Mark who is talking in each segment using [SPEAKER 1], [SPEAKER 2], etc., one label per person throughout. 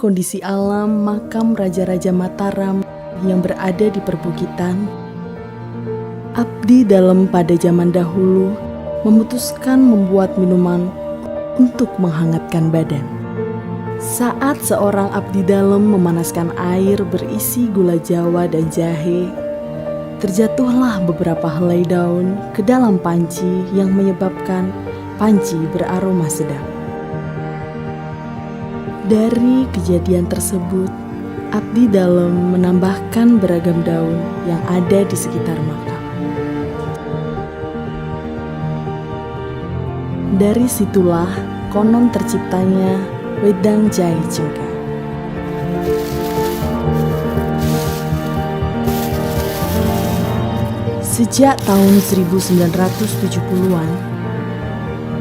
[SPEAKER 1] kondisi alam makam Raja-Raja Mataram yang berada di perbukitan, abdi dalam pada zaman dahulu memutuskan membuat minuman untuk menghangatkan badan. Saat seorang abdi dalam memanaskan air berisi gula jawa dan jahe, terjatuhlah beberapa helai daun ke dalam panci yang menyebabkan panci beraroma sedap. Dari kejadian tersebut, abdi dalam menambahkan beragam daun yang ada di sekitar makam. Dari situlah konon terciptanya wedang jahe cengkeh. Sejak tahun 1970-an,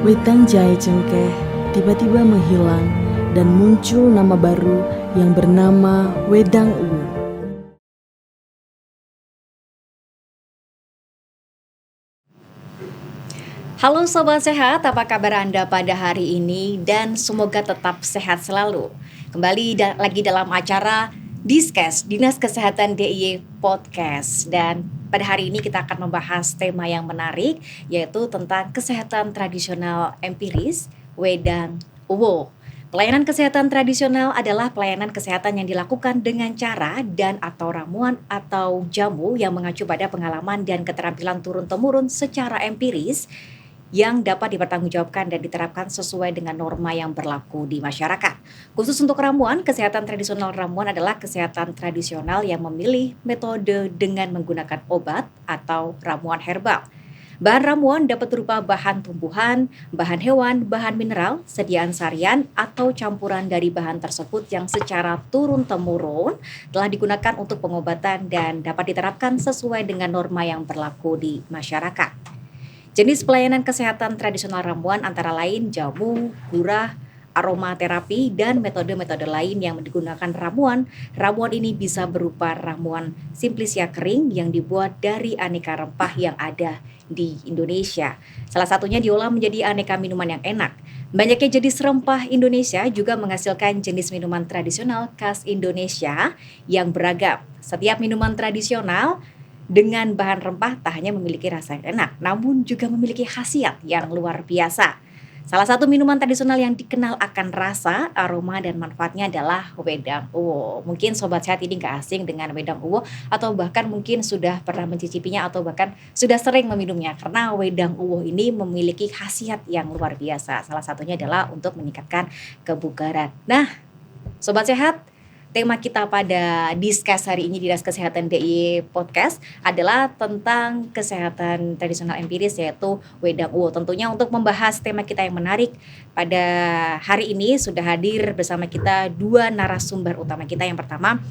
[SPEAKER 1] wedang jahe cengkeh tiba-tiba menghilang dan muncul nama baru yang bernama wedang uwu.
[SPEAKER 2] Halo Sobat Sehat, apa kabar Anda pada hari ini? Dan semoga tetap sehat selalu. Kembali lagi dalam acara Diskes, Dinas Kesehatan DIY Podcast. Dan pada hari ini kita akan membahas tema yang menarik, yaitu tentang kesehatan tradisional empiris, wedang uwu. Pelayanan kesehatan tradisional adalah pelayanan kesehatan yang dilakukan dengan cara dan atau ramuan atau jamu yang mengacu pada pengalaman dan keterampilan turun-temurun secara empiris yang dapat dipertanggungjawabkan dan diterapkan sesuai dengan norma yang berlaku di masyarakat. Khusus untuk ramuan, kesehatan tradisional ramuan adalah kesehatan tradisional yang memilih metode dengan menggunakan obat atau ramuan herbal. Bahan ramuan dapat berupa bahan tumbuhan, bahan hewan, bahan mineral, sediaan sarian, atau campuran dari bahan tersebut yang secara turun-temurun telah digunakan untuk pengobatan dan dapat diterapkan sesuai dengan norma yang berlaku di masyarakat. Jenis pelayanan kesehatan tradisional ramuan antara lain jamu, gurah, aromaterapi, dan metode-metode lain yang digunakan ramuan. Ramuan ini bisa berupa ramuan simplisia kering yang dibuat dari aneka rempah yang ada di Indonesia. Salah satunya diolah menjadi aneka minuman yang enak. Banyaknya jenis rempah Indonesia juga menghasilkan jenis minuman tradisional khas Indonesia yang beragam. Setiap minuman tradisional dengan bahan rempah tak hanya memiliki rasa yang enak, namun juga memiliki khasiat yang luar biasa. Salah satu minuman tradisional yang dikenal akan rasa, aroma, dan manfaatnya adalah wedang uwu. Mungkin Sobat Sehat ini gak asing dengan wedang uwu, atau bahkan mungkin sudah pernah mencicipinya atau bahkan sudah sering meminumnya. Karena wedang uwu ini memiliki khasiat yang luar biasa. Salah satunya adalah untuk meningkatkan kebugaran. Nah, Sobat Sehat, tema kita pada Discuss hari ini di Dinas Kesehatan DIY Podcast adalah tentang kesehatan tradisional empiris, yaitu wedang uwu. Tentunya untuk membahas tema kita yang menarik pada hari ini sudah hadir bersama kita dua narasumber utama kita. Yang pertama,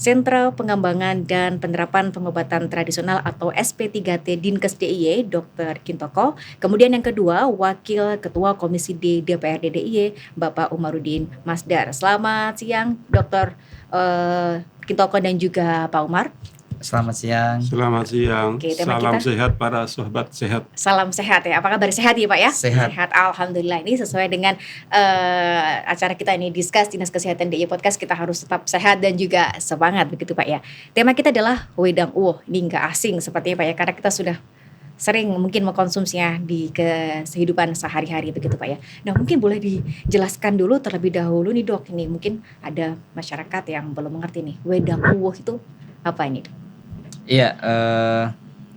[SPEAKER 2] Sentra Pengembangan dan Penerapan Pengobatan Tradisional atau SP3T Dinkes DIY, Dr. Kintoko. Kemudian yang kedua, Wakil Ketua Komisi D DPRD DIY, Bapak Umarudin Masdar. Selamat siang, Dr. Kintoko dan juga Pak Umar.
[SPEAKER 3] Selamat siang.
[SPEAKER 4] Selamat siang.
[SPEAKER 2] Oke,
[SPEAKER 4] salam sehat para sobat sehat.
[SPEAKER 2] Salam sehat ya. Apa kabar, sehat ya Pak ya?
[SPEAKER 3] Sehat.
[SPEAKER 2] Alhamdulillah. Ini sesuai dengan acara kita ini Discuss Dinas Kesehatan DIY Podcast. Kita harus tetap sehat dan juga semangat begitu Pak ya. Tema kita adalah wedang uwu. Ini nggak asing sepertinya Pak ya, karena kita sudah sering mungkin mengkonsumsinya di kehidupan sehari-hari begitu Pak ya. Nah, mungkin boleh dijelaskan dulu terlebih dahulu nih Dok. Ini mungkin ada masyarakat yang belum mengerti nih, wedang uwu itu apa ini Dok?
[SPEAKER 3] Iya,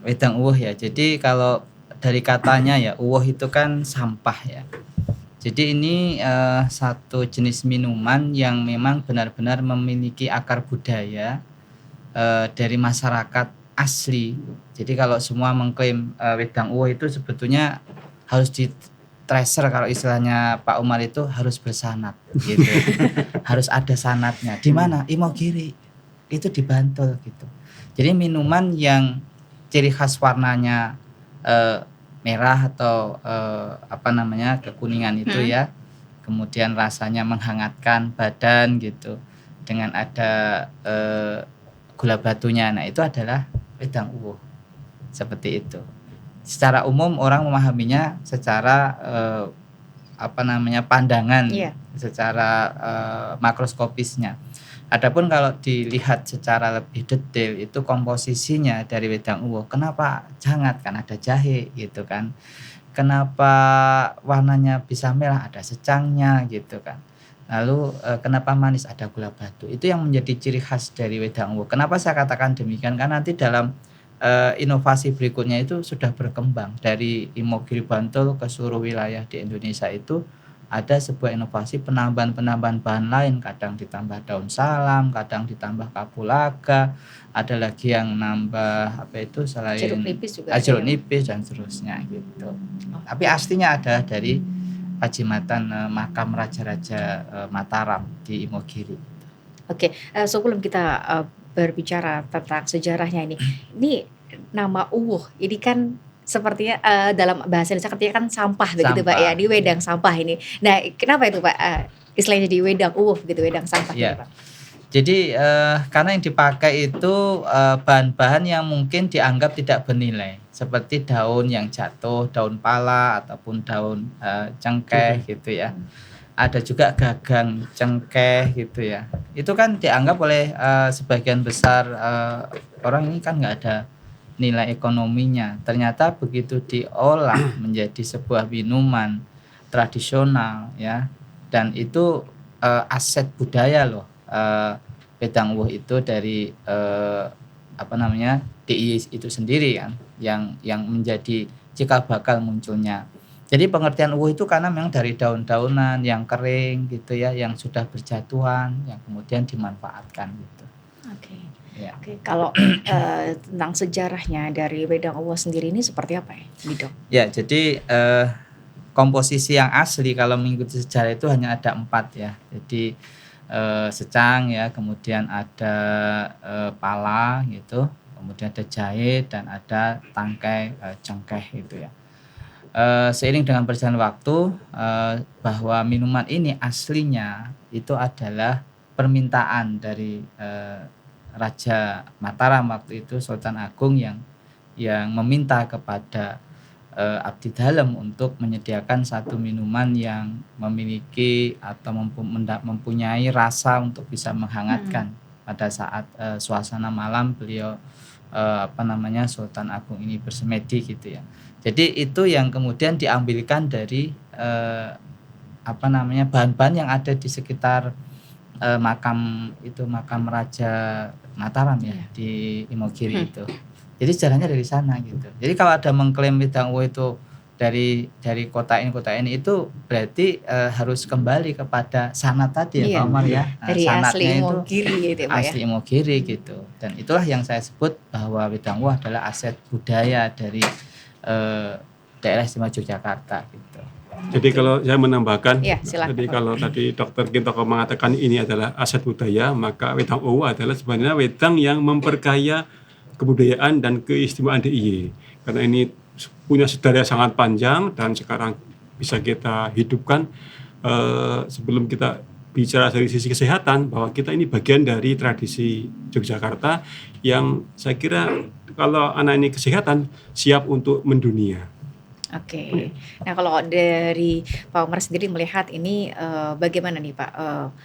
[SPEAKER 3] wedang uwuh ya. Jadi kalau dari katanya ya, uwuh itu kan sampah ya. Jadi ini satu jenis minuman yang memang benar-benar memiliki akar budaya dari masyarakat asli. Jadi kalau semua mengklaim wedang uwuh itu sebetulnya harus di tracer, kalau istilahnya Pak Umar itu harus bersanad gitu. Harus ada sanadnya. Di mana? Imogiri. Itu di Bantul gitu. Jadi minuman yang ciri khas warnanya merah atau kekuningan itu ya. Kemudian rasanya menghangatkan badan gitu. Dengan ada gula batunya. Nah, itu adalah wedang uwuh. Seperti itu. Secara umum orang memahaminya secara pandangan
[SPEAKER 2] Iya.
[SPEAKER 3] secara makroskopisnya. Adapun kalau dilihat secara lebih detail itu komposisinya dari wedang uwuh. Kenapa hangat? Kan ada jahe gitu kan. Kenapa warnanya bisa merah? Ada secangnya gitu kan. Lalu kenapa manis? Ada gula batu. Itu yang menjadi ciri khas dari wedang uwuh. Kenapa saya katakan demikian? Karena nanti dalam inovasi berikutnya itu sudah berkembang dari Imogiri Bantul ke seluruh wilayah di Indonesia itu ada sebuah inovasi penambahan bahan lain, kadang ditambah daun salam, kadang ditambah kapulaga, ada lagi yang nambah selain
[SPEAKER 2] Jeruk nipis juga ada
[SPEAKER 3] jeruk
[SPEAKER 2] ya?
[SPEAKER 3] nipis dan seterusnya gitu. Tapi aslinya ada dari Kajimatan makam Raja-Raja Mataram di Imogiri.
[SPEAKER 2] Oke, sebelum kita berbicara tentang sejarahnya ini nama uwuh ini kan sepertinya dalam bahasa Indonesia artinya kan sampah begitu Pak
[SPEAKER 3] Sampah.
[SPEAKER 2] ya, di wedang sampah ini. Nah, kenapa itu Pak istilahnya jadi wedang uwuh gitu, wedang sampah
[SPEAKER 3] Iya.
[SPEAKER 2] gitu Pak?
[SPEAKER 3] Jadi karena yang dipakai itu bahan-bahan yang mungkin dianggap tidak bernilai, seperti daun yang jatuh, daun pala ataupun daun cengkeh gitu ya. Ada juga gagang cengkeh gitu ya. Itu kan dianggap oleh sebagian besar orang ini kan nggak ada nilai ekonominya. Ternyata begitu diolah menjadi sebuah minuman tradisional ya, dan itu aset budaya loh. Wedang uwuh itu dari DIY itu sendiri kan yang menjadi cikal bakal munculnya. Jadi pengertian uwuh itu karena memang dari daun-daunan yang kering gitu ya, yang sudah berjatuhan, yang kemudian dimanfaatkan gitu.
[SPEAKER 2] Oke.
[SPEAKER 3] Ya.
[SPEAKER 2] Oke, kalau tentang sejarahnya dari wedang uwuh sendiri ini seperti apa ya, Dok?
[SPEAKER 3] Ya, jadi komposisi yang asli kalau mengikuti sejarah itu hanya ada 4 ya. Jadi secang ya, kemudian ada pala gitu, kemudian ada jahe dan ada tangkai cengkeh gitu ya. Seiring dengan berjalan waktu bahwa minuman ini aslinya itu adalah permintaan dari Raja Mataram waktu itu, Sultan Agung yang meminta kepada abdi dalem untuk menyediakan satu minuman yang memiliki atau mempunyai rasa untuk bisa menghangatkan pada saat suasana malam beliau Sultan Agung ini bersemedi gitu ya. Jadi itu yang kemudian diambilkan dari bahan-bahan yang ada di sekitar makam Raja Mataram ya, di Imogiri itu. Jadi sejarahnya dari sana gitu. Jadi kalau ada mengklaim wedang uwuh itu dari kota ini itu berarti harus kembali kepada sanad tadi ya Pak Omar ya.
[SPEAKER 2] Dari asli
[SPEAKER 3] Sanadnya itu
[SPEAKER 2] Imogiri gitu ya Pak ya.
[SPEAKER 3] asli Imogiri gitu. Dan itulah yang saya sebut bahwa wedang uwuh adalah aset budaya dari daerah istimewa Yogyakarta gitu.
[SPEAKER 4] Jadi kalau saya menambahkan,
[SPEAKER 2] Ya, silakan.
[SPEAKER 4] jadi kalau tadi Dr. Gintoko mengatakan ini adalah aset budaya, maka wedang uwuh adalah sebenarnya wedang yang memperkaya kebudayaan dan keistimewaan DIY. Karena ini punya sejarah sangat panjang dan sekarang bisa kita hidupkan. Sebelum kita bicara dari sisi kesehatan, bahwa kita ini bagian dari tradisi Yogyakarta yang saya kira kalau anak ini kesehatan siap untuk mendunia.
[SPEAKER 2] Oke. Nah, kalau dari Pak Omar sendiri melihat ini bagaimana nih Pak?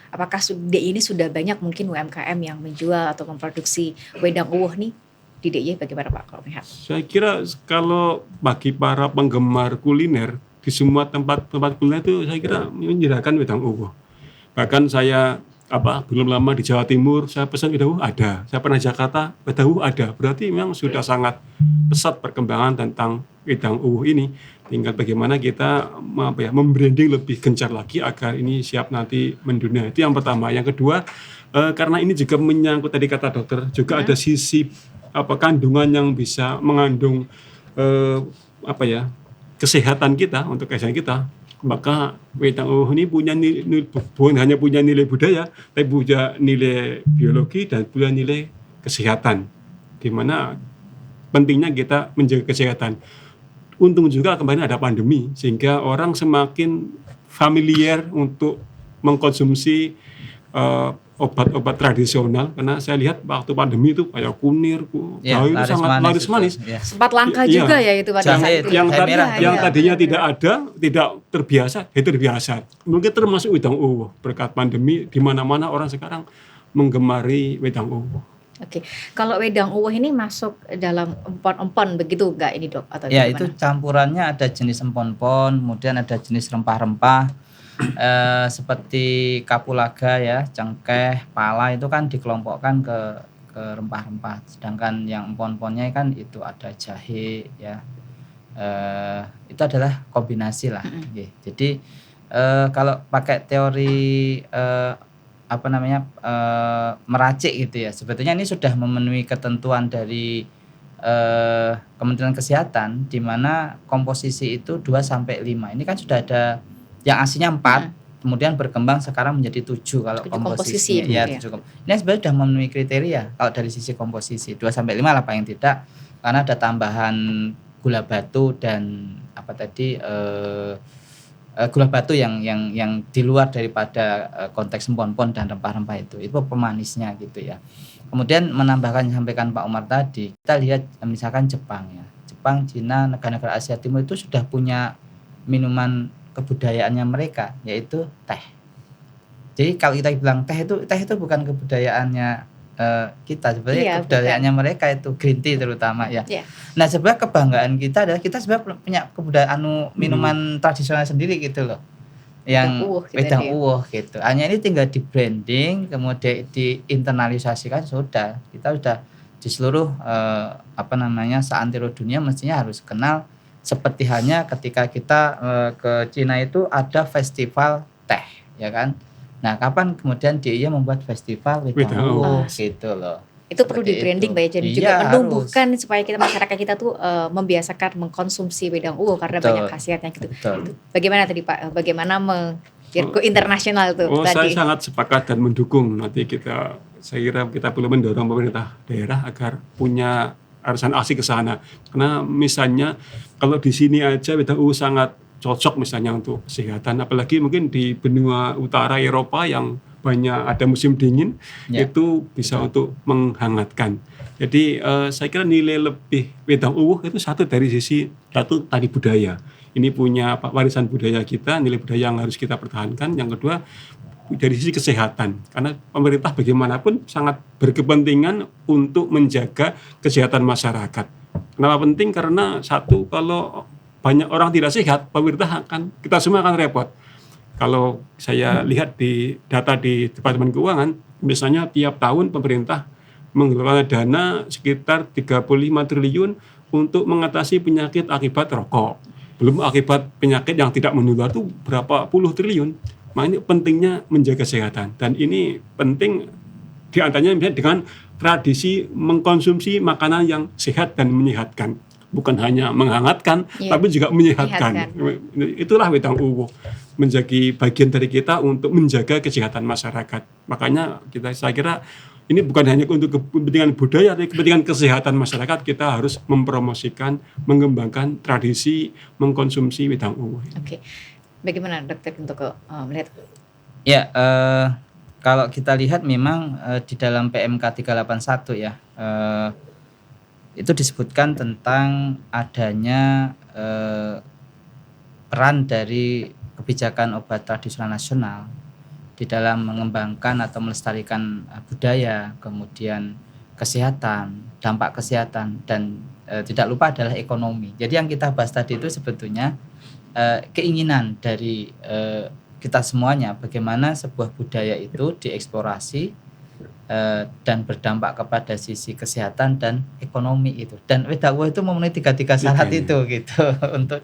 [SPEAKER 2] Apakah ini sudah banyak mungkin UMKM yang menjual atau memproduksi wedang uwuh nih di DIY, bagaimana Pak kalau melihat?
[SPEAKER 4] Saya kira kalau bagi para penggemar kuliner di semua tempat kuliner itu saya kira menyediakan wedang uwuh. Bahkan saya belum lama di Jawa Timur saya pesan wedang uwuh ada. Saya pernah di Jakarta wedang uwuh ada. Berarti memang sudah sangat pesat perkembangan tentang wedang uwuh ini. Tinggal bagaimana kita membranding lebih gencar lagi agar ini siap nanti mendunia. Itu yang pertama. Yang kedua, karena ini juga menyangkut tadi kata dokter, juga ada sisi kandungan yang bisa mengandung kesehatan kita, untuk kesehatan kita. Maka wedang uwuh ini bukan hanya punya nilai budaya, tapi punya nilai biologi dan punya nilai kesehatan, di mana pentingnya kita menjaga kesehatan. Untung juga kemarin ada pandemi sehingga orang semakin familiar untuk mengkonsumsi obat-obat tradisional, karena saya lihat waktu pandemi itu kayak kunir,
[SPEAKER 3] Ya,
[SPEAKER 4] jahe itu sangat laris manis.
[SPEAKER 3] Ya.
[SPEAKER 2] Sempat langka
[SPEAKER 4] Iya.
[SPEAKER 2] juga ya itu pada
[SPEAKER 3] Jahe
[SPEAKER 2] saat
[SPEAKER 3] itu
[SPEAKER 2] itu.
[SPEAKER 4] Yang,
[SPEAKER 3] jahe merah.
[SPEAKER 4] yang
[SPEAKER 2] Iya,
[SPEAKER 4] tadinya
[SPEAKER 2] benar,
[SPEAKER 4] tidak ada, tidak terbiasa, terbiasa. Mungkin termasuk wedang uwuh. Berkat pandemi, di mana-mana orang sekarang menggemari wedang uwuh.
[SPEAKER 2] Oke, kalau wedang uwuh ini masuk dalam empon-empon begitu enggak ini Dok? Atau
[SPEAKER 3] Ya,
[SPEAKER 2] bagaimana?
[SPEAKER 3] itu campurannya ada jenis empon-pon, kemudian ada jenis rempah-rempah. Seperti kapulaga ya, cengkeh, pala itu kan dikelompokkan ke rempah-rempah. Sedangkan yang empon-ponnya kan itu ada jahe ya. Itu adalah kombinasi lah. Nggih. Jadi kalau pakai teori meracik gitu ya, sebetulnya ini sudah memenuhi ketentuan dari Kementerian Kesehatan, di mana komposisi itu 2-5. Ini kan sudah ada yang aslinya 4, kemudian berkembang sekarang menjadi 7 kalau
[SPEAKER 2] 7 komposisi
[SPEAKER 3] komposisinya. Ya,
[SPEAKER 2] gitu
[SPEAKER 3] 7. Ini sebenarnya sudah memenuhi kriteria kalau dari sisi komposisi. 2-5 lah paling tidak, karena ada tambahan gula batu dan gula batu yang di luar daripada konteks empon-empon dan rempah-rempah itu pemanisnya gitu ya. Kemudian menambahkan yang disampaikan Pak Umar tadi, kita lihat misalkan Jepang ya. Jepang, Cina, negara-negara Asia Timur itu sudah punya minuman kebudayaannya mereka, yaitu teh. Jadi kalau kita bilang teh itu bukan kebudayaannya kita, sebenarnya
[SPEAKER 2] Iya,
[SPEAKER 3] kebudayaannya mereka itu green tea terutama ya.
[SPEAKER 2] Iya.
[SPEAKER 3] Nah, sebenarnya kebanggaan kita adalah kita sebenarnya punya kebudayaan minuman tradisional sendiri gitu loh. Yang wedang uwuh gitu. Hanya ini tinggal di branding, kemudian diinternalisasikan sudah. Kita sudah di seluruh seantero dunia mestinya harus kenal. Seperti halnya ketika kita ke Cina itu ada festival teh, ya kan? Nah, kapan kemudian dia membuat festival wedang uwuh gitu loh.
[SPEAKER 2] Itu perlu di branding Pak ya, jadi juga menumbuhkan supaya kita masyarakat kita tuh membiasakan mengkonsumsi wedang uwuh karena banyak khasiatnya gitu.
[SPEAKER 3] Betul.
[SPEAKER 2] Bagaimana tadi Pak? Bagaimana go internasional tuh tadi?
[SPEAKER 4] Saya sangat sepakat dan mendukung. Nanti saya kira kita perlu mendorong pemerintah daerah agar punya arisan asli ke sana. Karena misalnya kalau di sini aja wedang uwuh sangat cocok misalnya untuk kesehatan, apalagi mungkin di benua utara Eropa yang banyak ada musim dingin, itu bisa untuk menghangatkan. Jadi saya kira nilai lebih wedang uwuh itu satu dari sisi tadi budaya. Ini punya warisan budaya kita, nilai budaya yang harus kita pertahankan. Yang kedua dari sisi kesehatan, karena pemerintah bagaimanapun sangat berkepentingan untuk menjaga kesehatan masyarakat. Kenapa penting? Karena satu, kalau banyak orang tidak sehat, pemerintah kita semua akan repot. Kalau saya lihat di data di Departemen Keuangan, misalnya tiap tahun pemerintah mengeluarkan dana sekitar 35 triliun untuk mengatasi penyakit akibat rokok. Belum akibat penyakit yang tidak menular itu berapa puluh triliun. Makanya pentingnya menjaga kesehatan. Dan ini penting diantaranya misalnya dengan tradisi mengkonsumsi makanan yang sehat dan menyehatkan. Bukan hanya menghangatkan, tapi juga menyehatkan. Itulah wedang uwuh, menjadi bagian dari kita untuk menjaga kesehatan masyarakat. Makanya saya kira ini bukan hanya untuk kepentingan budaya, tapi kepentingan kesehatan masyarakat. Kita harus mempromosikan, mengembangkan tradisi mengkonsumsi wedang uwuh.
[SPEAKER 2] Oke, bagaimana dokter untuk melihat?
[SPEAKER 3] Ya, kalau kita lihat memang di dalam PMK 381 ya. Itu disebutkan tentang adanya peran dari kebijakan obat tradisional nasional di dalam mengembangkan atau melestarikan budaya, kemudian kesehatan, dampak kesehatan, dan tidak lupa adalah ekonomi. Jadi yang kita bahas tadi itu sebetulnya keinginan dari kita semuanya, bagaimana sebuah budaya itu dieksplorasi dan berdampak kepada sisi kesehatan dan ekonomi itu. Dan wedang uwuh itu memenuhi 3 syarat itu gitu untuk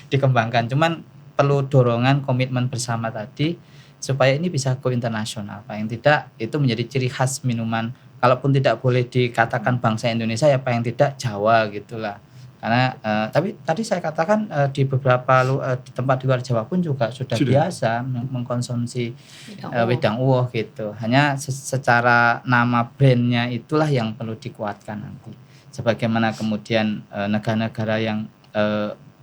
[SPEAKER 3] dikembangkan. Cuman perlu dorongan komitmen bersama tadi supaya ini bisa go internasional. Paling tidak itu menjadi ciri khas minuman. Kalaupun tidak boleh dikatakan bangsa Indonesia, ya paling tidak Jawa gitulah. Karena tapi tadi saya katakan di beberapa di tempat di luar Jawa pun juga sudah biasa mengkonsumsi wedang uwuh gitu. Hanya secara nama brandnya itulah yang perlu dikuatkan nanti. Sebagaimana kemudian negara-negara yang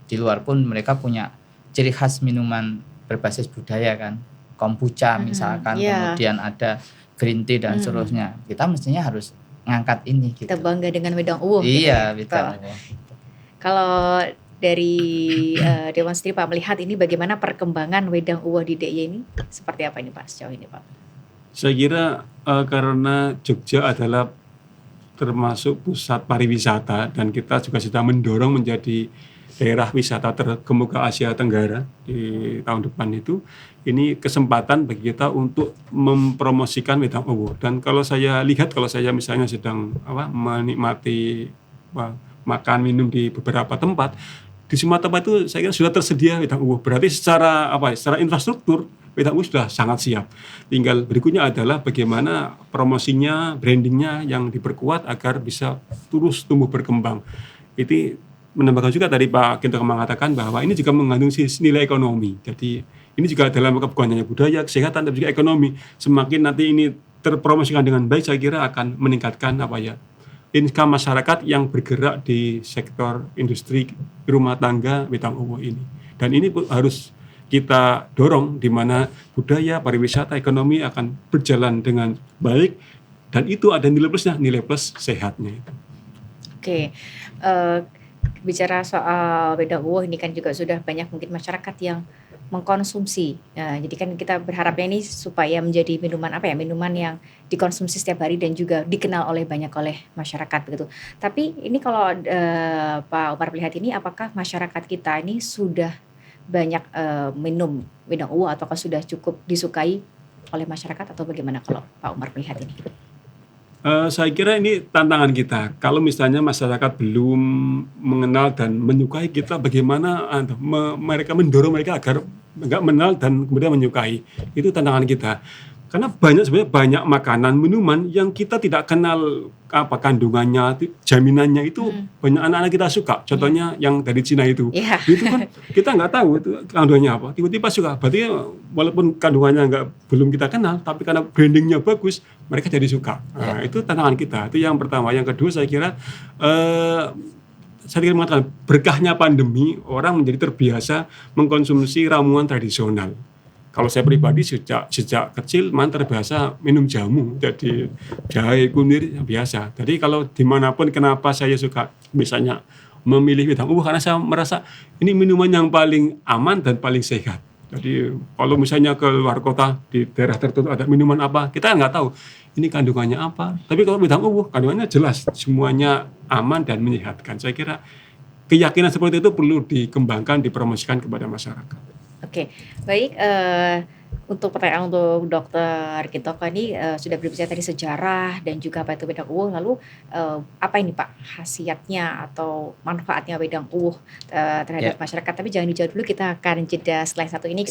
[SPEAKER 3] di luar pun mereka punya ciri khas minuman berbasis budaya kan, kombucha misalkan, kemudian ada green tea dan seterusnya. Kita mestinya harus ngangkat ini gitu.
[SPEAKER 2] Kita bangga dengan wedang uwuh.
[SPEAKER 3] Iya,
[SPEAKER 2] gitu.
[SPEAKER 3] wedang uwuh.
[SPEAKER 2] Kalau dari Dewan sendiri Pak melihat ini bagaimana perkembangan wedang uwuh di DIY ini seperti apa ini Pak sejauh ini Pak?
[SPEAKER 4] Saya kira karena Jogja adalah termasuk pusat pariwisata dan kita juga sedang mendorong menjadi daerah wisata terkemuka Asia Tenggara di tahun depan itu, ini kesempatan bagi kita untuk mempromosikan wedang uwuh. Dan kalau saya lihat, kalau saya misalnya sedang menikmati makan minum di beberapa tempat, di semua tempat itu saya kira sudah tersedia wedang uwuh. Berarti secara secara infrastruktur wedang uwuh sudah sangat siap. Tinggal berikutnya adalah bagaimana promosinya, brandingnya yang diperkuat agar bisa terus tumbuh berkembang. Itu menambahkan juga tadi Pak Kinto mengatakan bahwa ini juga mengandung nilai ekonomi. Jadi ini juga dalam bukan hanya budaya, kesehatan, tapi juga ekonomi. Semakin nanti ini terpromosikan dengan baik, saya kira akan meningkatkan income masyarakat yang bergerak di sektor industri rumah tangga wedang uwuh ini. Dan ini harus kita dorong di mana budaya, pariwisata, ekonomi akan berjalan dengan baik, dan itu ada nilai plusnya, nilai plus sehatnya itu.
[SPEAKER 2] Oke. Bicara soal wedang uwuh ini kan juga sudah banyak mungkin masyarakat yang mengkonsumsi. Nah, jadi kan kita berharapnya ini supaya menjadi minuman yang dikonsumsi setiap hari dan juga dikenal oleh masyarakat begitu. Tapi ini kalau Pak Umar melihat ini, apakah masyarakat kita ini sudah banyak minum wedang uwuh ataukah sudah cukup disukai oleh masyarakat atau bagaimana kalau Pak Umar melihat ini?
[SPEAKER 4] Saya kira ini tantangan kita. Kalau misalnya masyarakat belum mengenal dan menyukai kita, bagaimana mereka mendorong mereka agar nggak mengenal dan kemudian menyukai. Itu tantangan kita. Karena sebenarnya banyak makanan, minuman yang kita tidak kenal kandungannya, jaminannya itu banyak anak-anak kita suka. Contohnya yang dari Cina itu.
[SPEAKER 2] Yeah.
[SPEAKER 4] Itu kan kita nggak tahu itu kandungannya apa. Tiba-tiba suka. Berarti walaupun kandungannya belum kita kenal, tapi karena brandingnya bagus, mereka jadi suka. Nah, itu tantangan kita. Itu yang pertama. Yang kedua saya kira mengatakan berkahnya pandemi, orang menjadi terbiasa mengkonsumsi ramuan tradisional. Kalau saya pribadi sejak kecil terbiasa minum jamu, jadi jahe, kunir biasa. Jadi kalau dimanapun, kenapa saya suka misalnya memilih wedang uwuh, karena saya merasa ini minuman yang paling aman dan paling sehat. Jadi kalau misalnya ke luar kota di daerah tertentu ada minuman apa, kita nggak tahu ini kandungannya apa. Tapi kalau wedang uwuh kandungannya jelas, semuanya aman dan menyehatkan. Saya kira keyakinan seperti itu perlu dikembangkan, dipromosikan kepada masyarakat.
[SPEAKER 2] Oke, baik. Untuk pertanyaan untuk Dokter Kinto ini sudah berbicara tadi sejarah dan juga apa itu wedang uwuh. Lalu apa ini Pak khasiatnya atau manfaatnya wedang uwuh terhadap masyarakat? Tapi jangan dijawab dulu, kita akan jeda setelah satu ini.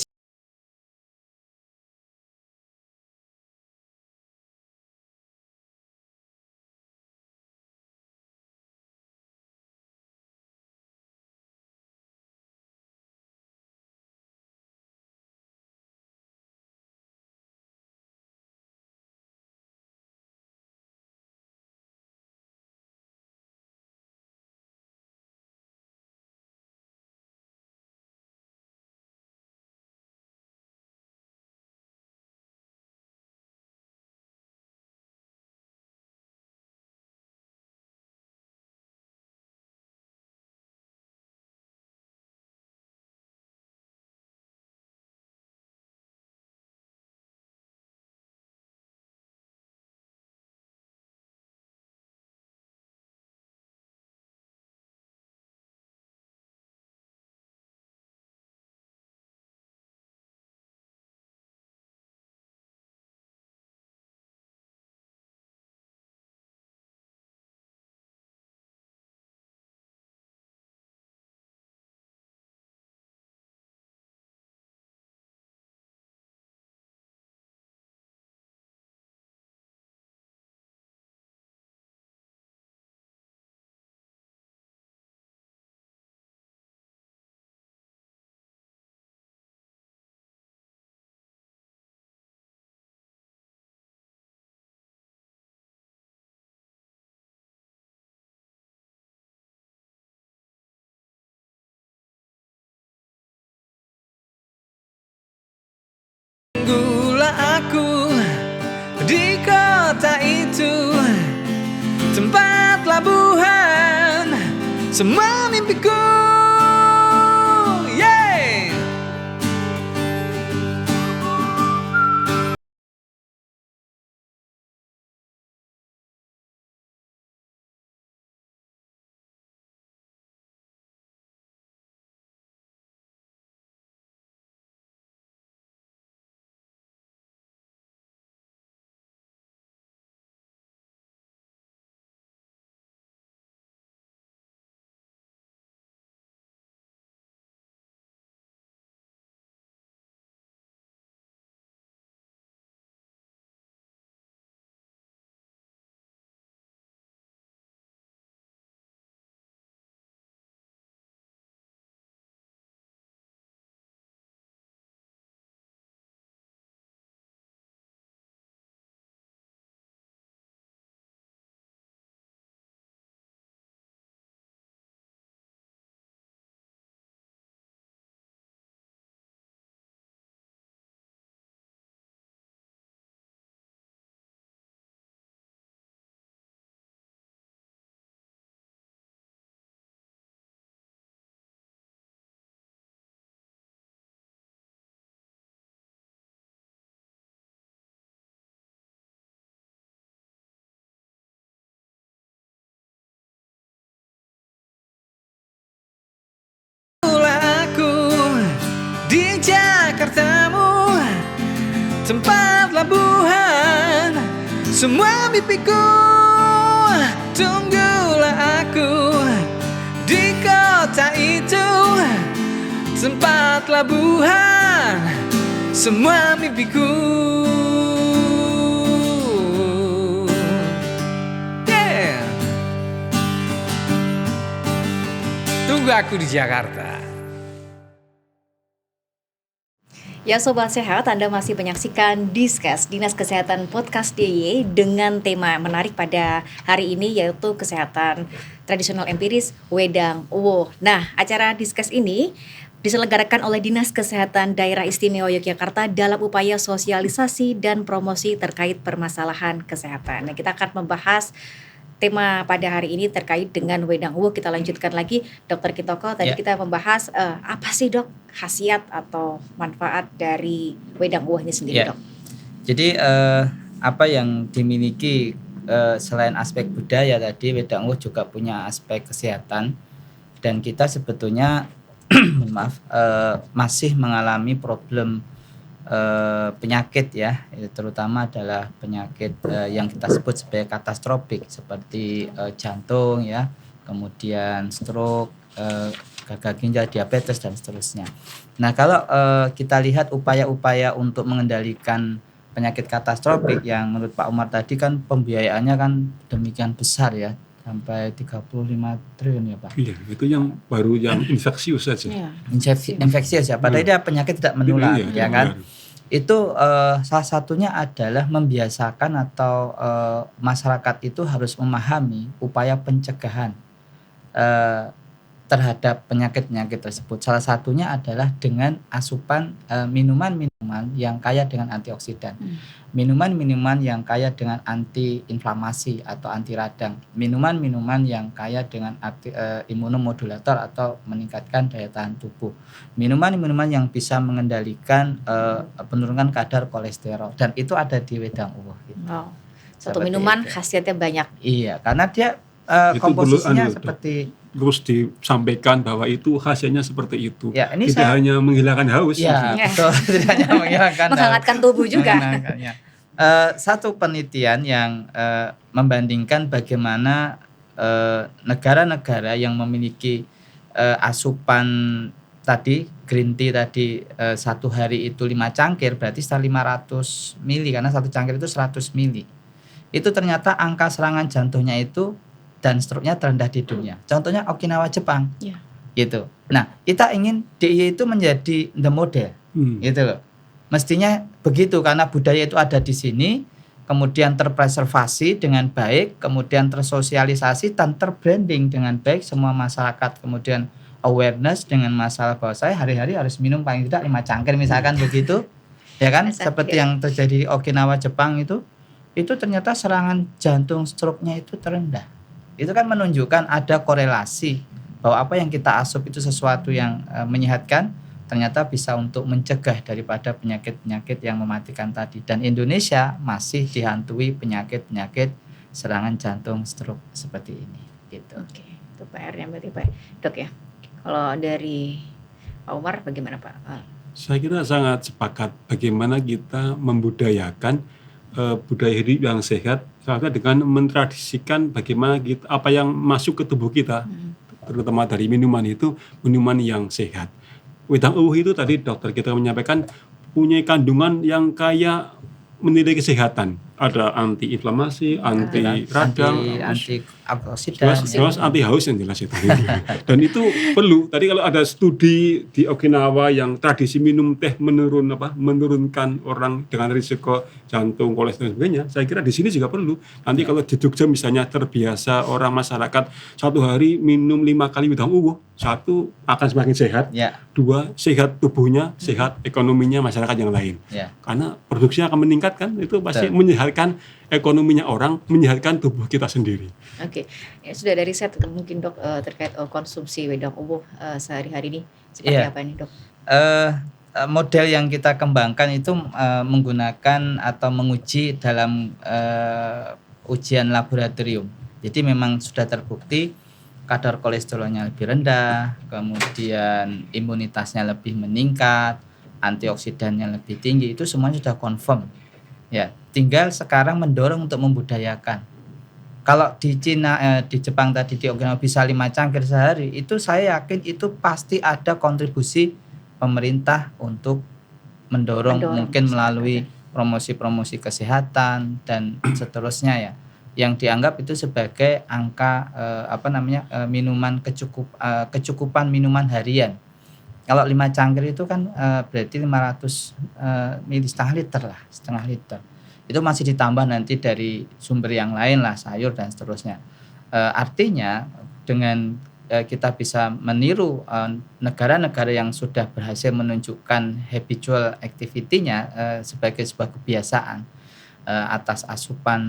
[SPEAKER 5] Tunggulah aku
[SPEAKER 3] di kota itu, tempat labuhan semua mimpiku. Yeah. Di Jakartamu, tempat labuhan semua mimpiku. Tunggulah aku di kota itu, tempat labuhan semua mimpiku. Yeah. Tunggu aku di Jakarta.
[SPEAKER 2] Ya Sobat Sehat, Anda masih menyaksikan Diskes Dinas Kesehatan Podcast DIY dengan tema menarik pada hari ini yaitu kesehatan tradisional empiris Wedang Uwuh. Nah, acara Diskes ini diselenggarakan oleh Dinas Kesehatan Daerah Istimewa Yogyakarta dalam upaya sosialisasi dan promosi terkait permasalahan kesehatan. Nah, kita akan membahas tema pada hari ini terkait dengan Wedang Uwuh. Kita lanjutkan lagi, Dokter Kitoko. Tadi kita membahas apa sih dok khasiat atau manfaat dari Wedang Uwuh ini sendiri, dok?
[SPEAKER 3] Jadi apa yang dimiliki selain aspek budaya tadi, Wedang Uwuh juga punya aspek kesehatan. Dan kita sebetulnya masih mengalami problem penyakit ya, terutama adalah penyakit yang kita sebut sebagai katastropik seperti jantung ya, kemudian stroke, gagal ginjal, diabetes dan seterusnya. Nah, kalau kita lihat upaya-upaya untuk mengendalikan penyakit katastropik yang menurut Pak Umar tadi kan pembiayaannya kan demikian besar ya, sampai 35 triliun ya Pak.
[SPEAKER 4] Iya, itu yang baru yang infeksius saja.
[SPEAKER 3] Infeksius ya, padahal dia penyakit tidak menular ya kan. Itu salah satunya adalah membiasakan atau masyarakat itu harus memahami upaya pencegahan terhadap penyakit-penyakit tersebut. Salah satunya adalah dengan asupan minuman-minuman yang kaya dengan antioksidan. Minuman-minuman yang kaya dengan anti-inflamasi atau anti radang. Minuman-minuman yang kaya dengan imunomodulator atau meningkatkan daya tahan tubuh. Minuman-minuman yang bisa mengendalikan penurunkan kadar kolesterol. Dan itu ada di Wedang Uwuh. Gitu.
[SPEAKER 2] Wow. Satu minuman itu khasiatnya banyak.
[SPEAKER 3] Iya, karena dia komposisinya seperti
[SPEAKER 4] terus disampaikan bahwa itu khasiatnya seperti itu.
[SPEAKER 3] Ya, ini
[SPEAKER 4] tidak hanya menghilangkan haus.
[SPEAKER 3] Ya, betul. Tidak hanya menghilangkan
[SPEAKER 2] menghangatkan tubuh juga.
[SPEAKER 3] Satu penelitian yang membandingkan bagaimana negara-negara yang memiliki asupan tadi green tea tadi satu hari itu 5 cangkir, berarti sekitar 500 mili karena satu cangkir itu 100 mili. Itu ternyata angka serangan jantungnya itu dan stroke-nya terendah di dunia. Contohnya Okinawa, Jepang.
[SPEAKER 2] Ya.
[SPEAKER 3] Gitu. Nah, kita ingin DIY itu menjadi the model. Gitu loh. Mestinya begitu karena budaya itu ada di sini, kemudian terpreservasi dengan baik, kemudian tersosialisasi dan terbranding dengan baik semua masyarakat, kemudian awareness dengan masalah bahwa saya hari-hari harus minum paling tidak 5 cangkir misalkan begitu. Ya kan? Seperti yang terjadi di Okinawa, Jepang itu. itu ternyata serangan jantung stroke-nya itu terendah. Itu kan menunjukkan ada korelasi bahwa apa yang kita asup itu sesuatu yang menyehatkan, ternyata bisa untuk mencegah daripada penyakit-penyakit yang mematikan tadi. Dan Indonesia masih dihantui penyakit-penyakit serangan jantung stroke seperti ini gitu.
[SPEAKER 2] Oke, itu PR-nya berarti Pak Dok ya. Kalau dari Pak Umar bagaimana Pak?
[SPEAKER 4] Saya kira sangat sepakat bagaimana kita membudayakan budaya hidup yang sehat, salah dengan mentradisikan bagaimana kita, apa yang masuk ke tubuh kita, terutama dari minuman itu minuman yang sehat. Wedang uwuh itu tadi dokter kita menyampaikan punya kandungan yang kaya menilai kesehatan. Ada anti-inflamasi, anti radang,
[SPEAKER 3] antioksidan,
[SPEAKER 4] jelas anti haus yang jelas itu. Dan itu perlu. Tadi kalau ada studi di Okinawa yang tradisi minum teh menurunkan orang dengan risiko jantung, kolesterol dan sebagainya. Saya kira di sini juga perlu. Nanti kalau di Jogja misalnya terbiasa orang masyarakat satu hari minum 5 kali wedang uwuh, satu akan semakin sehat, dua sehat tubuhnya, sehat ekonominya masyarakat yang lain. Karena produksinya akan meningkat kan, itu pasti menyehatkan ekonominya orang, menyehatkan tubuh kita sendiri.
[SPEAKER 2] Oke, ya, sudah dari set mungkin Dok terkait konsumsi wedang uwuh sehari-hari ini seperti apa nih Dok?
[SPEAKER 3] Model yang kita kembangkan itu menggunakan atau menguji dalam ujian laboratorium. Jadi memang sudah terbukti kadar kolesterolnya lebih rendah, kemudian imunitasnya lebih meningkat, antioksidannya lebih tinggi, itu semuanya sudah confirm. Ya, tinggal sekarang mendorong untuk membudayakan. Kalau di Cina, di Jepang tadi di Okinawa bisa 5 cangkir sehari, itu saya yakin itu pasti ada kontribusi pemerintah untuk mendorong mungkin melalui promosi-promosi kesehatan dan seterusnya ya, yang dianggap itu sebagai angka minuman kecukupan minuman harian. Kalau 5 cangkir itu kan berarti 500 ml, setengah liter. Itu masih ditambah nanti dari sumber yang lain lah, sayur dan seterusnya. Artinya dengan kita bisa meniru negara-negara yang sudah berhasil menunjukkan habitual activity-nya sebagai sebuah kebiasaan atas asupan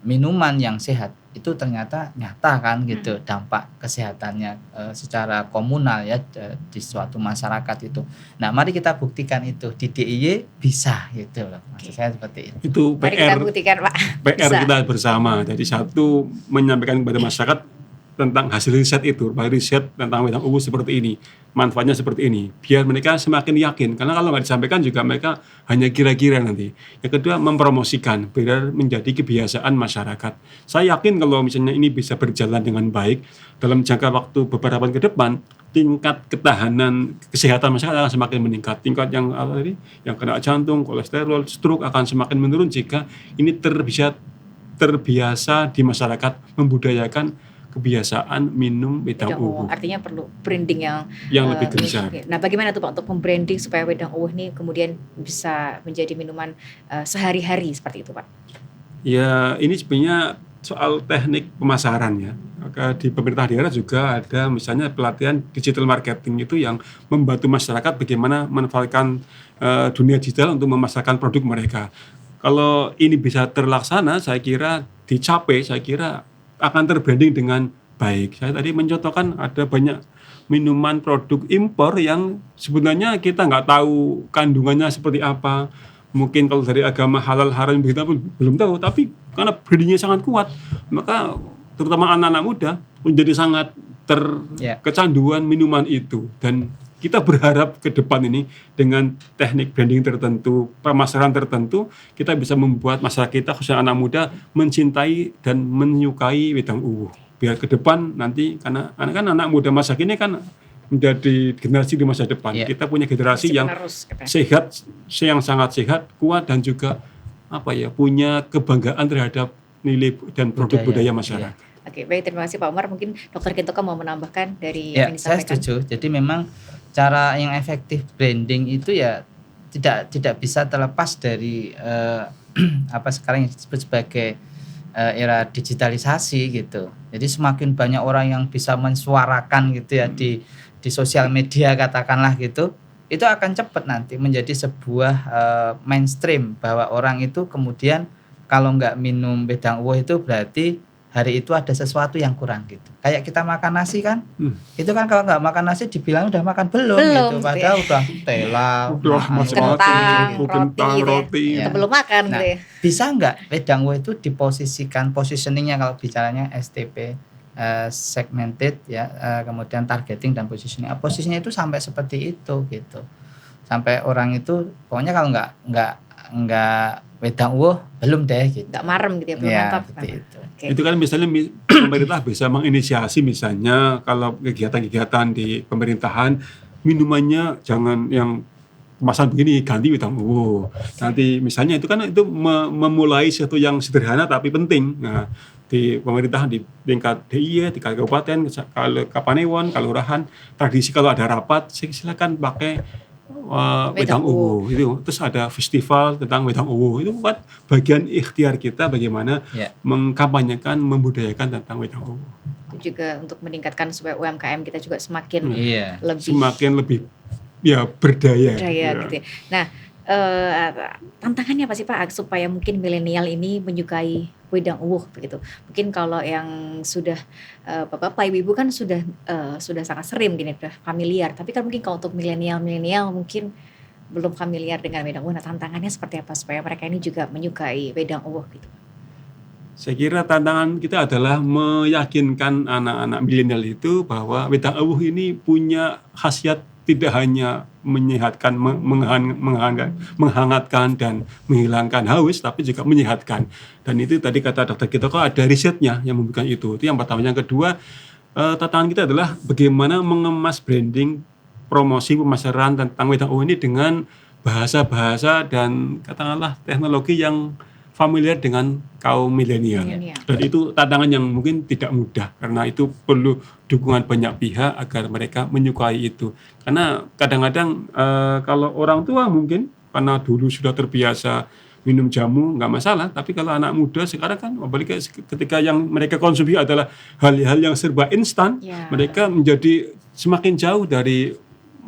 [SPEAKER 3] minuman yang sehat, itu ternyata nyata kan gitu dampak kesehatannya secara komunal ya di suatu masyarakat itu. Nah, mari kita buktikan itu di DIY bisa gitu loh. Maksud saya seperti itu.
[SPEAKER 4] Itu
[SPEAKER 2] Mari kita buktikan Pak.
[SPEAKER 4] PR kita bersama. Jadi satu, menyampaikan kepada masyarakat tentang hasil riset itu, riset tentang wedang uwuh seperti ini, manfaatnya seperti ini, biar mereka semakin yakin. Karena kalau nggak disampaikan juga mereka hanya kira-kira nanti. Yang kedua, mempromosikan biar menjadi kebiasaan masyarakat. Saya yakin kalau misalnya ini bisa berjalan dengan baik dalam jangka waktu beberapa tahun ke depan, tingkat ketahanan kesehatan masyarakat akan semakin meningkat. Tingkat yang kena jantung, kolesterol, stroke akan semakin menurun jika ini terbiasa di masyarakat membudayakan kebiasaan minum wedang uwuh.
[SPEAKER 2] Artinya perlu branding yang
[SPEAKER 4] lebih gencar.
[SPEAKER 2] Nah, bagaimana tuh Pak untuk membranding supaya wedang uwuh ini kemudian bisa menjadi minuman sehari-hari seperti itu Pak?
[SPEAKER 4] Ya, ini sebenarnya soal teknik pemasaran ya. Maka di pemerintah daerah juga ada misalnya pelatihan digital marketing itu yang membantu masyarakat bagaimana memanfaatkan dunia digital untuk memasarkan produk mereka. Kalau ini bisa terlaksana, saya kira akan terbranding dengan baik. Saya tadi mencontohkan ada banyak minuman produk impor yang sebenarnya kita nggak tahu kandungannya seperti apa. Mungkin kalau dari agama halal haram kita belum tahu, tapi karena brandingnya sangat kuat, maka terutama anak-anak muda menjadi sangat kecanduan minuman itu. Dan kita berharap ke depan ini dengan teknik branding tertentu, pemasaran tertentu, kita bisa membuat masyarakat kita, khususnya anak muda, mencintai dan menyukai wedang uwuh. Biar ke depan nanti, karena anak muda masa kini kan menjadi generasi di masa depan. Kita punya generasi yang sehat, yang sangat sehat, kuat, dan juga punya kebanggaan terhadap nilai dan produk budaya masyarakat.
[SPEAKER 2] Oke, baik, terima kasih Pak Umar. Mungkin Dr. Kintoka mau menambahkan dari yang disampaikan.
[SPEAKER 3] Saya setuju. Jadi memang cara yang efektif branding itu ya tidak bisa terlepas dari sekarang yang disebut sebagai era digitalisasi gitu. Jadi semakin banyak orang yang bisa mensuarakan gitu ya di sosial media katakanlah gitu, itu akan cepat nanti menjadi sebuah mainstream bahwa orang itu kemudian kalau nggak minum wedang uwuh itu berarti hari itu ada sesuatu yang kurang gitu. Kayak kita makan nasi kan, itu kan kalau nggak makan nasi dibilang udah makan belum
[SPEAKER 2] Belum,
[SPEAKER 3] gitu. Padahal udah tela,
[SPEAKER 4] Udah
[SPEAKER 3] makan
[SPEAKER 4] macam-macam,
[SPEAKER 2] Kentang,
[SPEAKER 3] gitu.
[SPEAKER 4] kentang,
[SPEAKER 2] roti,
[SPEAKER 4] roti.
[SPEAKER 2] gitu ya.
[SPEAKER 3] Ya.
[SPEAKER 2] Kita belum makan
[SPEAKER 3] Nah,
[SPEAKER 2] gitu ya.
[SPEAKER 3] bisa nggak wedang uwuh itu diposisikan, positioningnya kalau bicaranya STP, segmented ya, kemudian targeting dan positioning. Posisinya itu sampai seperti itu gitu. Sampai orang itu pokoknya kalau nggak wedang uwuh belum deh gitu.
[SPEAKER 2] Nggak marem gitu ya, belum
[SPEAKER 3] Ya,
[SPEAKER 2] mantap.
[SPEAKER 3] seperti itu.
[SPEAKER 2] Oke.
[SPEAKER 4] Itu kan misalnya pemerintah bisa menginisiasi misalnya kalau kegiatan-kegiatan di pemerintahan minumannya jangan yang kemasan begini, ganti wedang uwuh. Nanti misalnya itu kan itu memulai sesuatu yang sederhana tapi penting. Nah, di pemerintahan di tingkat DIY, di kabupaten, kalau Kapanewon, kelurahan, tradisi kalau ada rapat silakan pakai wedang uwuh itu. Terus ada festival tentang wedang uwuh, itu kan bagian ikhtiar kita bagaimana
[SPEAKER 3] Ya.
[SPEAKER 4] mengkampanyekan, membudayakan tentang wedang uwuh.
[SPEAKER 2] Itu juga untuk meningkatkan supaya UMKM kita juga semakin
[SPEAKER 3] Iya.
[SPEAKER 2] lebih
[SPEAKER 4] Lebih ya berdaya.
[SPEAKER 2] berdaya
[SPEAKER 4] Ya.
[SPEAKER 2] gitu ya. Nah, tantangannya apa sih Pak supaya mungkin milenial ini menyukai wedang uwuh begitu? Mungkin kalau yang sudah bapak-bapak ibu-ibu kan sudah sangat sering gini, sudah familiar. Tapi kan mungkin kalau untuk milenial mungkin belum familiar dengan wedang uwuh. Nah, tantangannya seperti apa supaya mereka ini juga menyukai wedang uwuh gitu?
[SPEAKER 4] Saya kira tantangan kita adalah meyakinkan anak-anak milenial itu bahwa wedang uwuh ini punya khasiat tidak hanya menyehatkan, menghangatkan dan menghilangkan haus, tapi juga menyehatkan. Dan itu tadi kata dokter kita kok ada risetnya yang membuktikan itu. Itu yang pertama. Yang kedua, tantangan kita adalah bagaimana mengemas branding, promosi, pemasaran tentang wedang uwuh ini dengan bahasa-bahasa dan katakanlah teknologi yang familiar dengan kaum milenial. Dan itu tantangan yang mungkin tidak mudah karena itu perlu dukungan banyak pihak agar mereka menyukai itu. Karena kadang-kadang kalau orang tua mungkin karena dulu sudah terbiasa minum jamu nggak masalah, tapi kalau anak muda sekarang kan apalagi ketika yang mereka konsumsi adalah hal-hal yang serba instan, mereka menjadi semakin jauh dari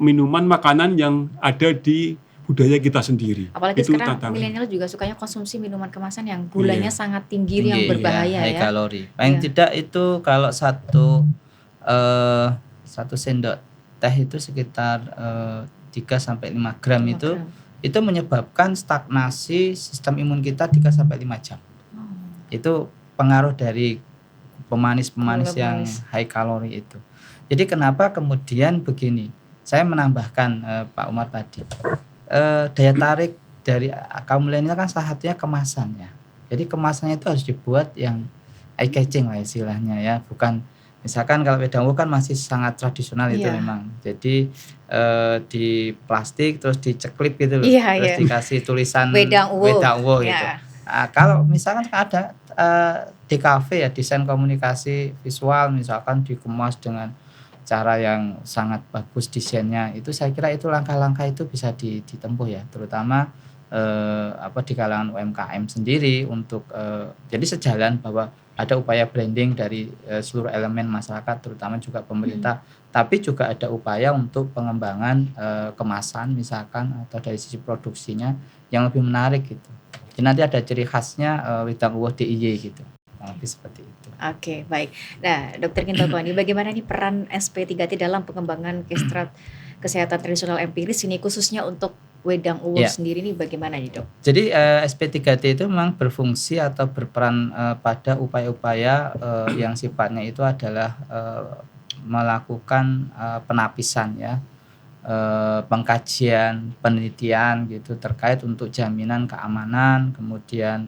[SPEAKER 4] minuman makanan yang ada di budaya kita sendiri.
[SPEAKER 2] Apalagi
[SPEAKER 4] itu
[SPEAKER 2] sekarang
[SPEAKER 4] tantangan.
[SPEAKER 2] milenial juga sukanya konsumsi minuman kemasan yang gulanya sangat tinggi, yang berbahaya
[SPEAKER 3] high
[SPEAKER 2] ya.
[SPEAKER 3] kalori. Paling tidak itu kalau satu sendok teh itu sekitar 3-5 gram itu menyebabkan stagnasi sistem imun kita 3-5 jam. Itu pengaruh dari pemanis-pemanis yang high kalori itu. Jadi kenapa kemudian begini? Saya menambahkan Pak Umar tadi. Daya tarik dari kaum milenial kan salah satunya kemasannya. Jadi kemasannya itu harus dibuat yang eye catching lah istilahnya ya, bukan misalkan kalau wedang uwuh kan masih sangat tradisional itu memang. Jadi di plastik terus diceklip gitu loh, terus dikasih tulisan wedang uwuh gitu. Kalau misalkan ada di kafe ya desain komunikasi visual misalkan dikemas dengan cara yang sangat bagus desainnya, itu saya kira itu langkah-langkah itu bisa ditempuh ya, terutama di kalangan UMKM sendiri untuk jadi sejalan bahwa ada upaya branding dari seluruh elemen masyarakat terutama juga pemerintah, tapi juga ada upaya untuk pengembangan kemasan misalkan atau dari sisi produksinya yang lebih menarik gitu. Jadi nanti ada ciri khasnya wedang uwuh DIY gitu. Lebih seperti itu.
[SPEAKER 2] Oke, baik. Nah, Dr. Kintotoani, bagaimana nih peran SP3T dalam pengembangan kesehatan tradisional empiris ini khususnya untuk wedang uwuh sendiri nih bagaimana nih, Dok?
[SPEAKER 3] Jadi SP3T itu memang berfungsi atau berperan pada upaya-upaya yang sifatnya itu adalah melakukan penapisan ya, pengkajian, penelitian gitu terkait untuk jaminan keamanan, kemudian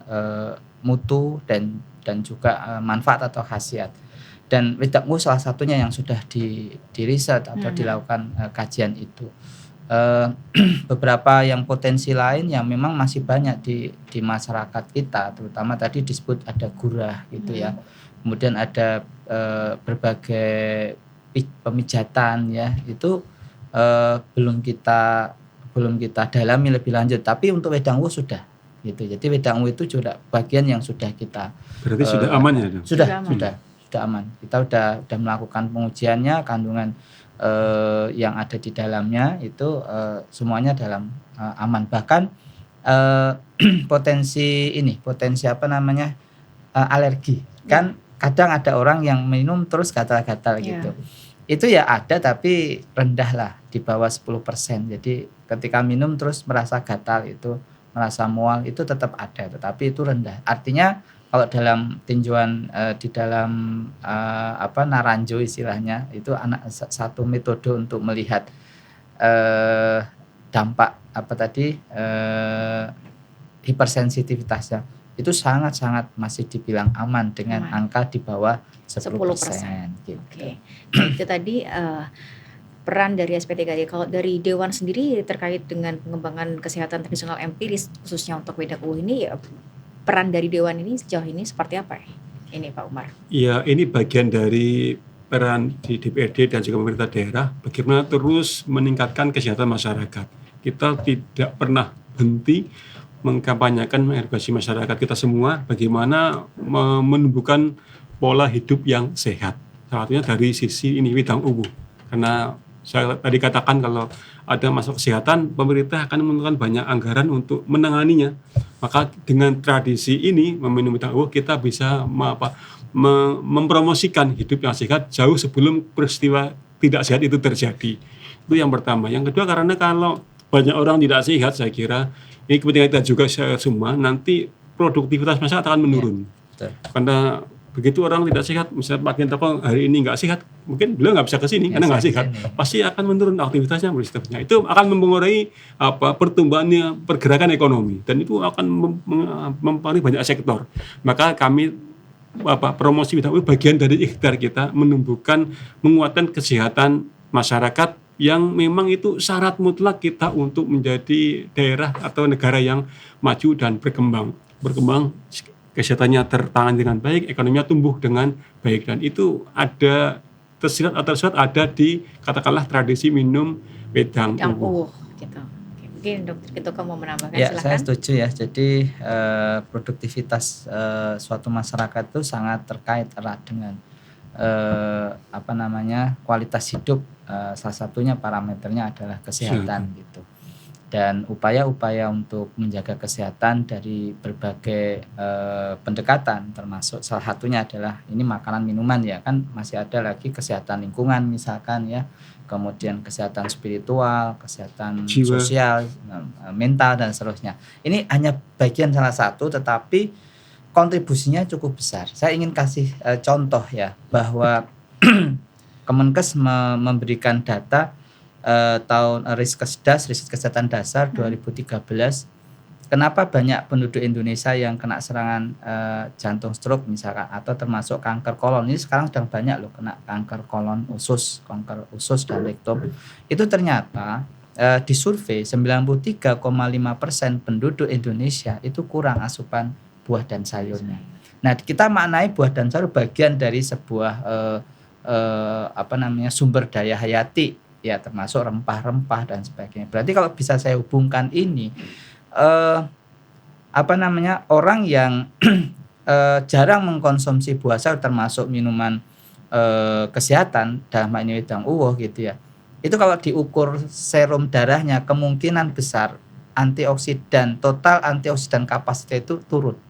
[SPEAKER 3] mutu dan juga manfaat atau khasiat. Dan wedang uwuh salah satunya yang sudah diriset atau dilakukan kajian itu. Beberapa yang potensi lain yang memang masih banyak di masyarakat kita, terutama tadi disebut ada gurah gitu ya. Kemudian ada berbagai pemijatan ya, itu belum kita dalami lebih lanjut, tapi untuk wedang uwuh sudah gitu. Jadi wedang uwuh itu juga bagian yang sudah kita
[SPEAKER 4] berarti sudah aman ya, Dok?
[SPEAKER 3] Sudah aman. Kita sudah melakukan pengujiannya, kandungan yang ada di dalamnya itu semuanya dalam aman. Bahkan eh, potensi apa namanya, alergi. Kan kadang ada orang yang minum terus gatal-gatal
[SPEAKER 2] Iya.
[SPEAKER 3] gitu. Itu ya ada tapi rendah lah, di bawah 10%. Jadi ketika minum terus merasa gatal itu, merasa mual itu tetap ada, tetapi itu rendah. Artinya kalau dalam tinjauan di dalam naranjo istilahnya itu satu metode untuk melihat dampak apa tadi hipersensitivitasnya itu sangat-sangat masih dibilang aman dengan
[SPEAKER 2] Aman.
[SPEAKER 3] angka di bawah 10%.
[SPEAKER 2] 10%.
[SPEAKER 3] Gitu.
[SPEAKER 2] Oke. Nah, itu tadi peran dari SP3D. Kalau dari Dewan sendiri terkait dengan pengembangan kesehatan tradisional empiris khususnya untuk Wedang Uwuh ini, peran dari Dewan ini sejauh ini seperti apa ya? Ini Pak Umar.
[SPEAKER 4] Ya, ini bagian dari peran di DPRD dan juga pemerintah daerah bagaimana terus meningkatkan kesehatan masyarakat. Kita tidak pernah berhenti mengkampanyekan mengedukasi masyarakat kita semua bagaimana menumbuhkan pola hidup yang sehat. Salah satunya dari sisi ini Wedang Uwuh. Karena saya tadi katakan kalau ada masalah kesehatan, pemerintah akan memerlukan banyak anggaran untuk menanganinya. Maka dengan tradisi ini meminum Wedang Uwuh kita bisa mempromosikan hidup yang sehat jauh sebelum peristiwa tidak sehat itu terjadi. Itu yang pertama. Yang kedua karena kalau banyak orang tidak sehat, saya kira ini kepentingan kita juga semua, nanti produktivitas masyarakat akan menurun.
[SPEAKER 3] Betul.
[SPEAKER 4] Karena begitu orang tidak sehat, misalnya Pak Gintoko hari ini nggak sehat, mungkin beliau nggak bisa ke sini karena nggak sehat, pasti akan menurun aktivitasnya, sistemnya. Itu akan mempengaruhi pertumbuhannya pergerakan ekonomi dan itu akan mempengaruhi banyak sektor. Maka kami promosi Wedang Uwuh bagian dari ikhtiar kita menguatkan kesehatan masyarakat yang memang itu syarat mutlak kita untuk menjadi daerah atau negara yang maju dan berkembang, kesehatannya tertangani dengan baik, ekonominya tumbuh dengan baik, dan itu ada tersirat ada di katakanlah tradisi minum Wedang Uwuh.
[SPEAKER 2] Gitu. Oke, mungkin Dokter Gintoko mau menambahkan,
[SPEAKER 3] Ya,
[SPEAKER 2] silakan.
[SPEAKER 3] saya setuju ya. Jadi produktivitas suatu masyarakat itu sangat terkait erat dengan kualitas hidup. Salah satunya parameternya adalah kesehatan gitu. Dan upaya-upaya untuk menjaga kesehatan dari berbagai pendekatan, termasuk salah satunya adalah ini makanan minuman ya, kan masih ada lagi kesehatan lingkungan misalkan ya, kemudian kesehatan spiritual, kesehatan
[SPEAKER 4] Jiwa.
[SPEAKER 3] sosial, mental dan seterusnya. Ini hanya bagian salah satu, tetapi kontribusinya cukup besar. Saya ingin kasih contoh ya, bahwa Kemenkes memberikan data tahun riset kesehatan dasar 2013. Kenapa banyak penduduk Indonesia yang kena serangan jantung stroke misalkan, atau termasuk kanker kolon. Ini sekarang sedang banyak loh kena kanker kolon usus, kanker usus dan rektum. Itu ternyata di survei 93,5% penduduk Indonesia itu kurang asupan buah dan sayurnya. Nah, kita maknai buah dan sayur bagian dari sebuah sumber daya hayati ya, termasuk rempah-rempah dan sebagainya. Berarti kalau bisa saya hubungkan ini orang yang jarang mengkonsumsi buah sayur termasuk minuman kesehatan dalam hal ini Wedang Uwuh gitu ya. Itu kalau diukur serum darahnya kemungkinan besar total antioksidan kapasitas itu turun,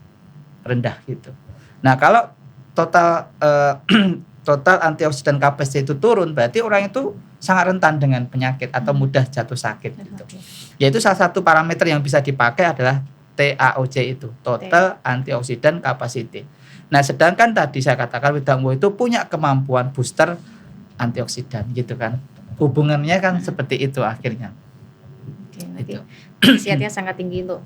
[SPEAKER 3] rendah gitu. Nah, kalau total antioksidan kapasitas itu turun, berarti orang itu sangat rentan dengan penyakit atau mudah jatuh sakit gitu. Yaitu salah satu parameter yang bisa dipakai adalah TAOC itu, total antioksidan capacity. Nah, sedangkan tadi saya katakan Wedang Uwuh itu punya kemampuan booster antioksidan gitu kan. Hubungannya kan seperti itu akhirnya.
[SPEAKER 2] Oke. Khasiatnya sangat tinggi untuk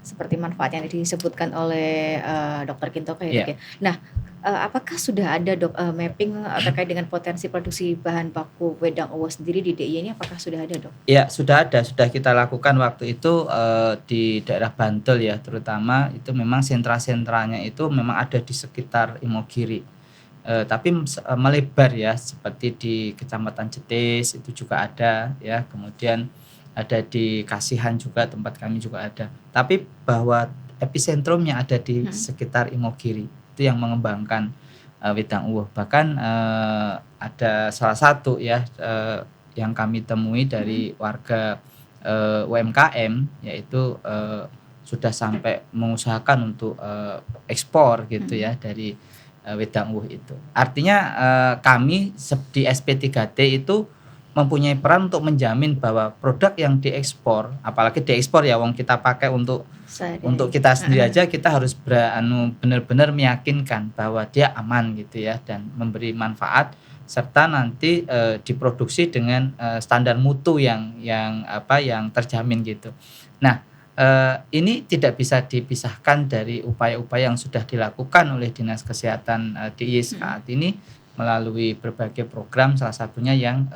[SPEAKER 2] seperti manfaat yang disebutkan oleh Dr. Gintoko ya, Dok ya. Nah, apakah sudah ada mapping terkait dengan potensi produksi bahan baku Wedang Uwuh sendiri di DIY ini, apakah sudah ada, Dok?
[SPEAKER 3] Ya, sudah ada, sudah kita lakukan waktu itu di daerah Bantul ya, terutama itu memang sentra-sentranya itu memang ada di sekitar Imogiri. Tapi melebar ya, seperti di Kecamatan Jetis itu juga ada ya, kemudian ada di Kasihan juga, tempat kami juga ada. Tapi bahwa episentrumnya ada di sekitar Imogiri, itu yang mengembangkan Wedang Uwuh. Bahkan ada salah satu ya yang kami temui dari warga UMKM, yaitu sudah sampai mengusahakan untuk ekspor gitu ya dari wedang uwuh itu. Artinya kami di SP3T itu mempunyai peran untuk menjamin bahwa produk yang diekspor, apalagi diekspor ya, wong kita pakai untuk kita sendiri aja, kita harus benar-benar meyakinkan bahwa dia aman gitu ya, dan memberi manfaat, serta nanti diproduksi dengan standar mutu yang terjamin gitu. Nah, ini tidak bisa dipisahkan dari upaya-upaya yang sudah dilakukan oleh Dinas Kesehatan DIY saat ini melalui berbagai program, salah satunya yang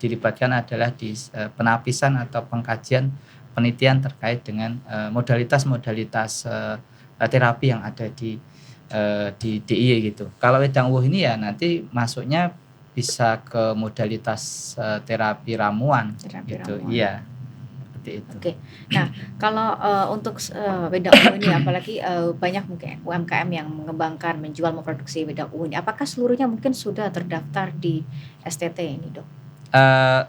[SPEAKER 3] dilibatkan adalah di penapisan atau pengkajian penelitian terkait dengan modalitas-modalitas terapi yang ada di DIY gitu. Kalau wedang uwuh ini ya nanti masuknya bisa ke modalitas terapi ramuan gitu. Iya. Itu.
[SPEAKER 2] Oke. Nah, kalau untuk wedang uwuh ini, apalagi banyak mungkin UMKM yang mengembangkan, menjual, memproduksi wedang uwuh ini, apakah seluruhnya mungkin sudah terdaftar di STT ini, Dok?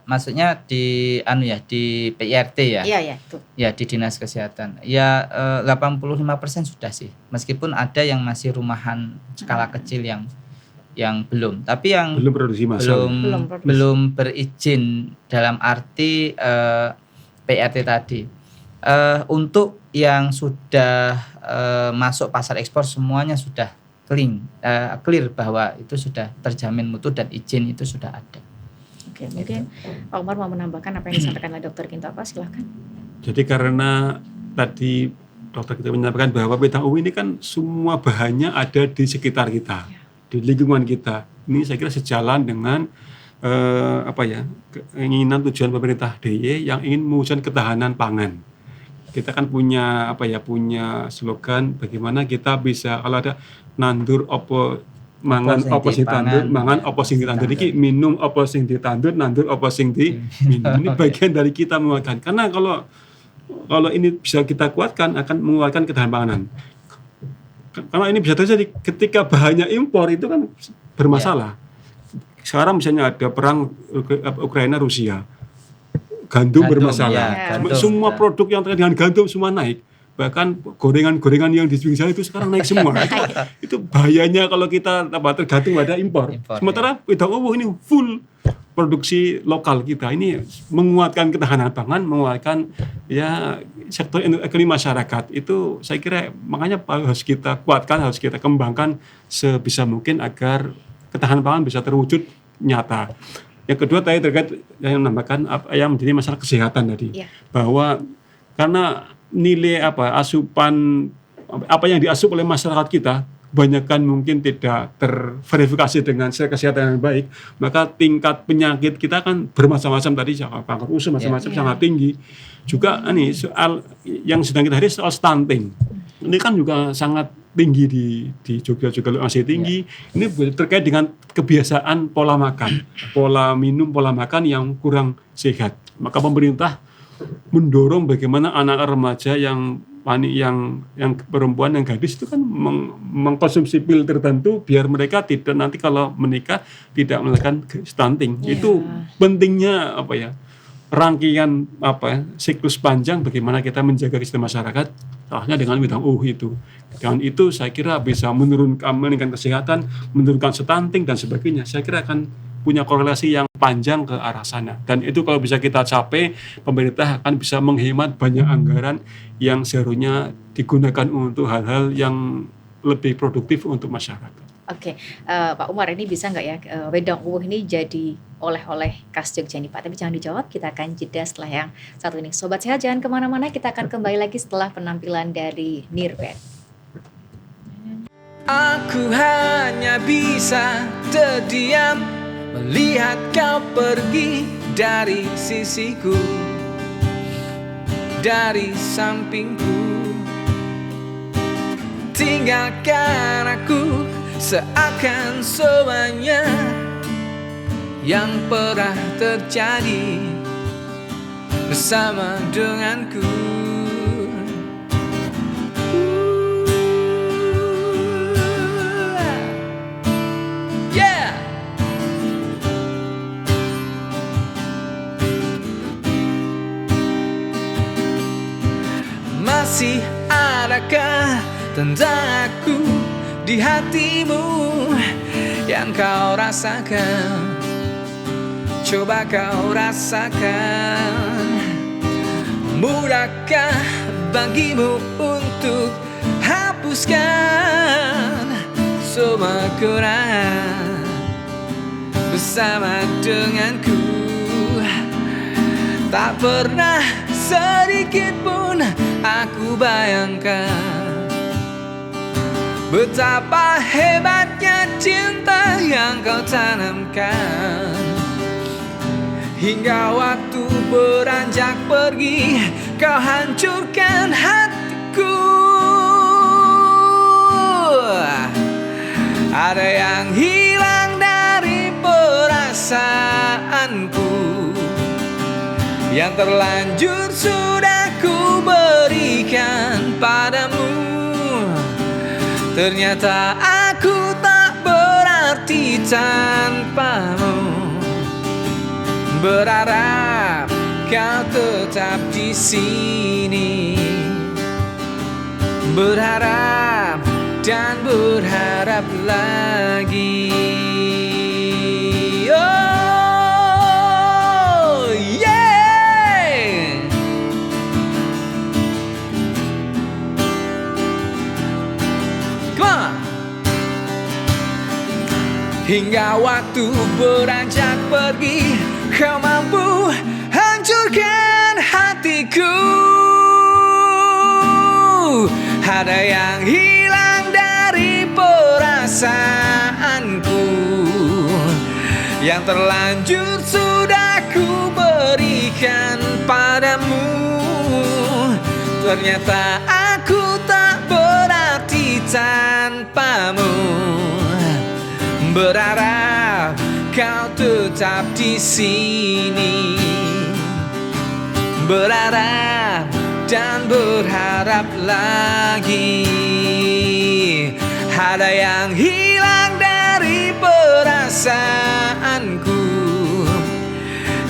[SPEAKER 3] Maksudnya di di PIRT ya?
[SPEAKER 2] Iya, itu.
[SPEAKER 3] Ya, di Dinas Kesehatan. Ya 85% sudah sih. Meskipun ada yang masih rumahan skala kecil yang belum. Tapi yang
[SPEAKER 4] belum produksi massal.
[SPEAKER 3] Belum berizin dalam arti PRT tadi. Untuk yang sudah masuk pasar ekspor semuanya sudah clear bahwa itu sudah terjamin mutu dan izin itu sudah ada.
[SPEAKER 2] Oke, mungkin Pak Umar mau menambahkan apa yang disampaikan oleh Dr. Kinto, silakan.
[SPEAKER 4] Jadi karena tadi dokter kita menyampaikan bahwa wedang uwuh ini kan semua bahannya ada di sekitar kita, di lingkungan kita. Ini saya kira sejalan dengan keinginan tujuan pemerintah DIY yang ingin mewujudkan ketahanan pangan. Kita kan punya punya slogan bagaimana kita bisa, kalau ada nandur mangan opo sing ditandur, mangan opo sing ditandur, iki minum opo sing ditandur, nandur opo sing diminum. Ini bagian dari kita menguatkan. Karena kalau ini bisa kita kuatkan akan menguatkan ketahanan panganan. Karena ini bisa terjadi ketika bahannya impor itu kan bermasalah. Sekarang misalnya ada perang Ukraina Rusia, gandum bermasalah. Semua produk yang terkait dengan gandum semua naik. Bahkan gorengan-gorengan yang di pinggir jalan itu sekarang naik semua. Itu bahayanya kalau kita tergantung pada impor. Sementara wedang uwuh ini full produksi lokal kita. Ini menguatkan ketahanan pangan, menguatkan sektor ekonomi masyarakat. Itu saya kira makanya harus kita kuatkan, harus kita kembangkan sebisa mungkin agar ketahanan pangan bisa terwujud nyata. Yang kedua tadi terkait yang menambahkan yang menjadi masalah kesehatan tadi, bahwa karena nilai asupan yang diasup oleh masyarakat kita kebanyakan mungkin tidak terverifikasi dengan kesehatan yang baik, maka tingkat penyakit kita kan bermacam-macam tadi, kanker usus macam-macam sangat tinggi. Juga soal yang sedang kita hadapi soal stunting. Ini kan juga sangat tinggi di Jogja juga masih tinggi. Ini terkait dengan kebiasaan pola makan, pola minum, pola makan yang kurang sehat. Maka pemerintah mendorong bagaimana anak remaja yang perempuan, yang gadis itu kan mengkonsumsi pil tertentu biar mereka tidak nanti kalau menikah tidak melakukan stunting. Itu pentingnya rangkaian siklus panjang bagaimana kita menjaga kesehatan masyarakat, salahnya dengan wedang uwuh itu. Dan itu saya kira bisa meningkatkan kesehatan, menurunkan stunting dan sebagainya. Saya kira akan punya korelasi yang panjang ke arah sana. Dan itu kalau bisa kita capai, pemerintah akan bisa menghemat banyak anggaran yang seharusnya digunakan untuk hal-hal yang lebih produktif untuk masyarakat.
[SPEAKER 2] Oke, Pak Umar, ini bisa nggak ya wedang uwuh ini jadi oleh-oleh khas Jogja nih Pak? Tapi jangan dijawab, kita akan jeda setelah yang satu ini. Sobat Sehat jangan kemana-mana, kita akan kembali lagi setelah penampilan dari Nirband.
[SPEAKER 5] Aku hanya bisa terdiam melihat kau pergi dari sisiku, dari sampingku. Tinggalkan aku seakan semuanya yang pernah terjadi bersama denganku. Yeah. tentang aku di hatimu yang kau rasakan. Coba kau rasakan. Mudahkah bagimu untuk hapuskan semua kekurangan bersama denganku? Tak pernah sedikit pun aku bayangkan betapa hebatnya cinta yang kau tanamkan. Hingga waktu beranjak pergi, kau hancurkan hatiku. Ada yang hilang dari perasaanku, yang terlanjur sudah ku berikan padamu. Ternyata aku tak berarti tanpamu. Berharap kau tetap di sini. Berharap dan berharap lagi. Oh yeah. Come on. Hingga waktu beranjak pergi, kau mampu hancurkan hatiku. Ada yang hilang dari perasaanku, yang terlanjur sudah ku berikan padamu. Ternyata aku tak berarti tanpamu. Berharap kau tetap di sini. Berharap dan berharap lagi. Ada yang hilang dari perasaanku,